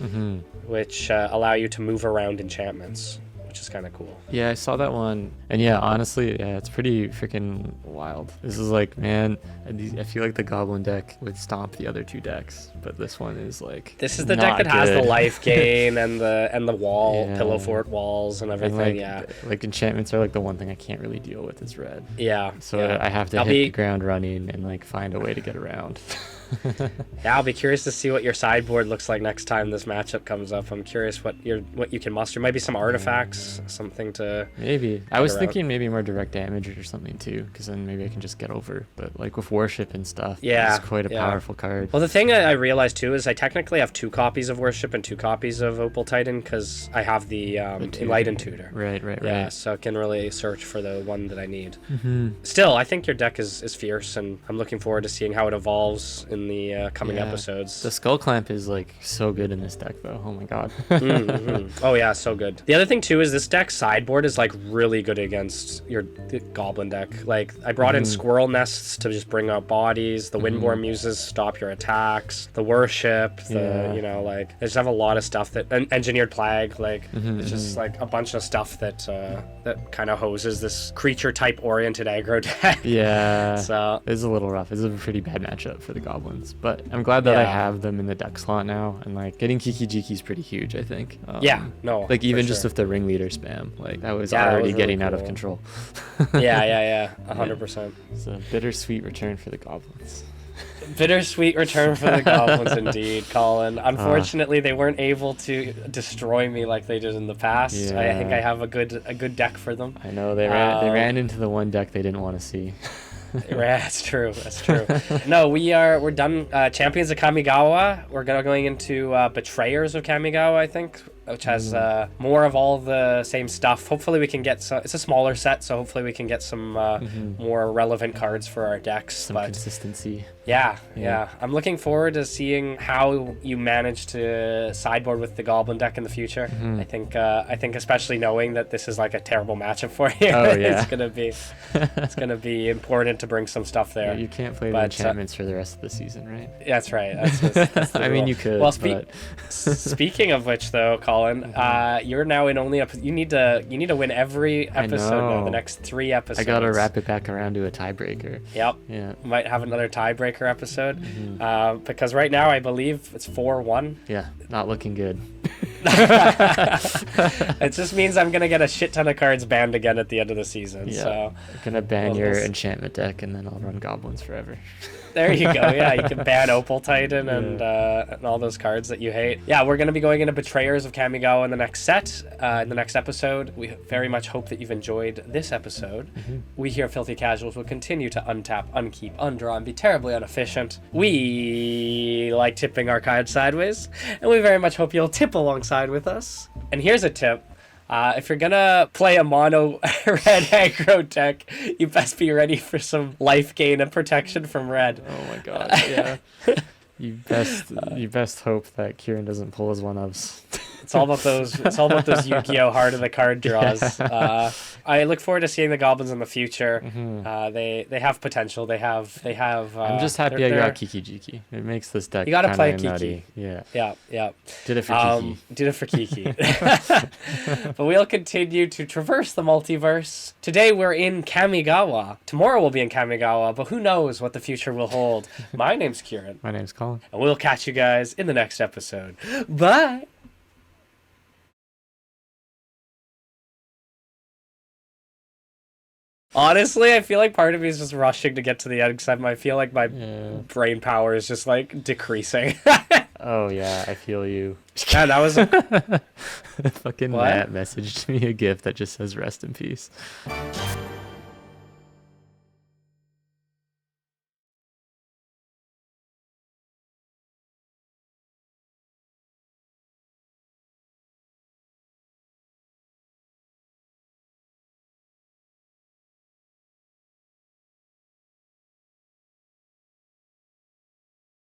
which allow you to move around enchantments, which is kind of cool. Yeah, I saw that one. And yeah, honestly, yeah, it's pretty freaking wild. This is like, man, I feel like the Goblin deck would stomp the other 2 decks, but this one is like This is the not deck that has the good. life gain and the wall, Yeah. pillow fort walls and And everything, like enchantments are like the one thing I can't really deal with is red. Yeah. So I have to I'll hit be- the ground running and like find a way to get around. Yeah, I'll be curious to see what your sideboard looks like next time this matchup comes up. I'm curious what you can muster. Maybe some artifacts, something to... Maybe. I was around. thinking maybe more direct damage or something too, because then maybe I can just get over. But like with Worship and stuff, Yeah, it's quite a yeah. powerful card. Well, the thing I realized too is I technically have 2 copies of Worship and 2 copies of Opal Titan because I have the Enlightened Tutor. Right. Yeah, so I can really search for the one that I need. Mm-hmm. Still, I think your deck is fierce, and I'm looking forward to seeing how it evolves in the coming episodes. The Skull Clamp is like so good in this deck though. Oh my god. Oh yeah, so good. The other thing too is this deck sideboard is like really good against your Goblin deck. Like I brought in Squirrel Nests to just bring out bodies. The Windborne Muses stop your attacks. The Worship. They just have a lot of stuff that Engineered Plague. Like it's just like a bunch of stuff that that kind of hoses this creature type oriented aggro deck. Yeah. So it's a little rough. It's a pretty bad matchup for the Goblins, but I'm glad that I Yeah. have them in the deck slot now, and like getting Kiki Jiki is pretty huge, I think. Yeah, no, like for even just sure. with the ringleader spam, like that was Yeah, that already was really getting out of cool. control. yeah, 100%. It's a bittersweet return for the Goblins. Bittersweet return for the Goblins, indeed, Colin. Unfortunately, they weren't able to destroy me like they did in the past. I think Yeah. I have a good deck for them. I know they ran into the one deck they didn't want to see. Yeah, that's true. No, we're done. Champions of Kamigawa. We're going into Betrayers of Kamigawa, I think, which has more of all the same stuff. Hopefully we can get some. It's a smaller set, so hopefully we can get some more relevant cards for our decks. Some But consistency. yeah, I'm looking forward to seeing how you manage to sideboard with the Goblin deck in the future. I think especially knowing that this is like a terrible matchup for you, Oh, yeah. it's gonna be important to bring some stuff there. You can't play the But, enchantments for the rest of the season, right? That's right. That's the I mean, rule. you could, Well, but speaking of which, though, Colin, you're now in only you need to win every episode now. know. The next 3 episodes. I gotta wrap it back around to a tiebreaker. Yep. Yeah. Might have another tiebreaker episode because right now I believe it's 4-1. Yeah, not looking good. It just means I'm gonna get a shit ton of cards banned again at the end of the season. Yeah. So I'm gonna ban your enchantment deck, and then I'll run goblins forever. there you go. Yeah, you can ban Opal Titan and all those cards that you hate. Yeah, we're going to be going into Betrayers of Kamigawa in the next set, in the next episode. We very much hope that you've enjoyed this episode. We here at Filthy Casuals will continue to untap, unkeep, undraw, and be terribly inefficient. We like tipping our cards sideways, and we very much hope you'll tip alongside with us. And here's a tip. If you're gonna play a mono red aggro deck, you best be ready for some life gain and protection from red. Oh my god, yeah. You best hope that Kieran doesn't pull his one-ups. It's all about those. It's all about those Yu-Gi-Oh heart of the card draws. Yeah. I look forward to seeing the goblins in the future. They have potential. They have. I'm just happy I got Kiki Jiki. It makes this deck. You gotta play kinda Kiki. nutty. Yeah. Yeah. Did it for Kiki. Did it for Kiki. But we'll continue to traverse the multiverse. Today we're in Kamigawa. Tomorrow we'll be in Kamigawa, but who knows what the future will hold. My name's Kieran. My name's Colin. And we'll catch you guys in the next episode. Bye! Honestly, I feel like part of me is just rushing to get to the end because I feel like my brain power is just like decreasing. Oh yeah, I feel you. Yeah, that was Fucking What? Matt messaged me a GIF that just says rest in peace.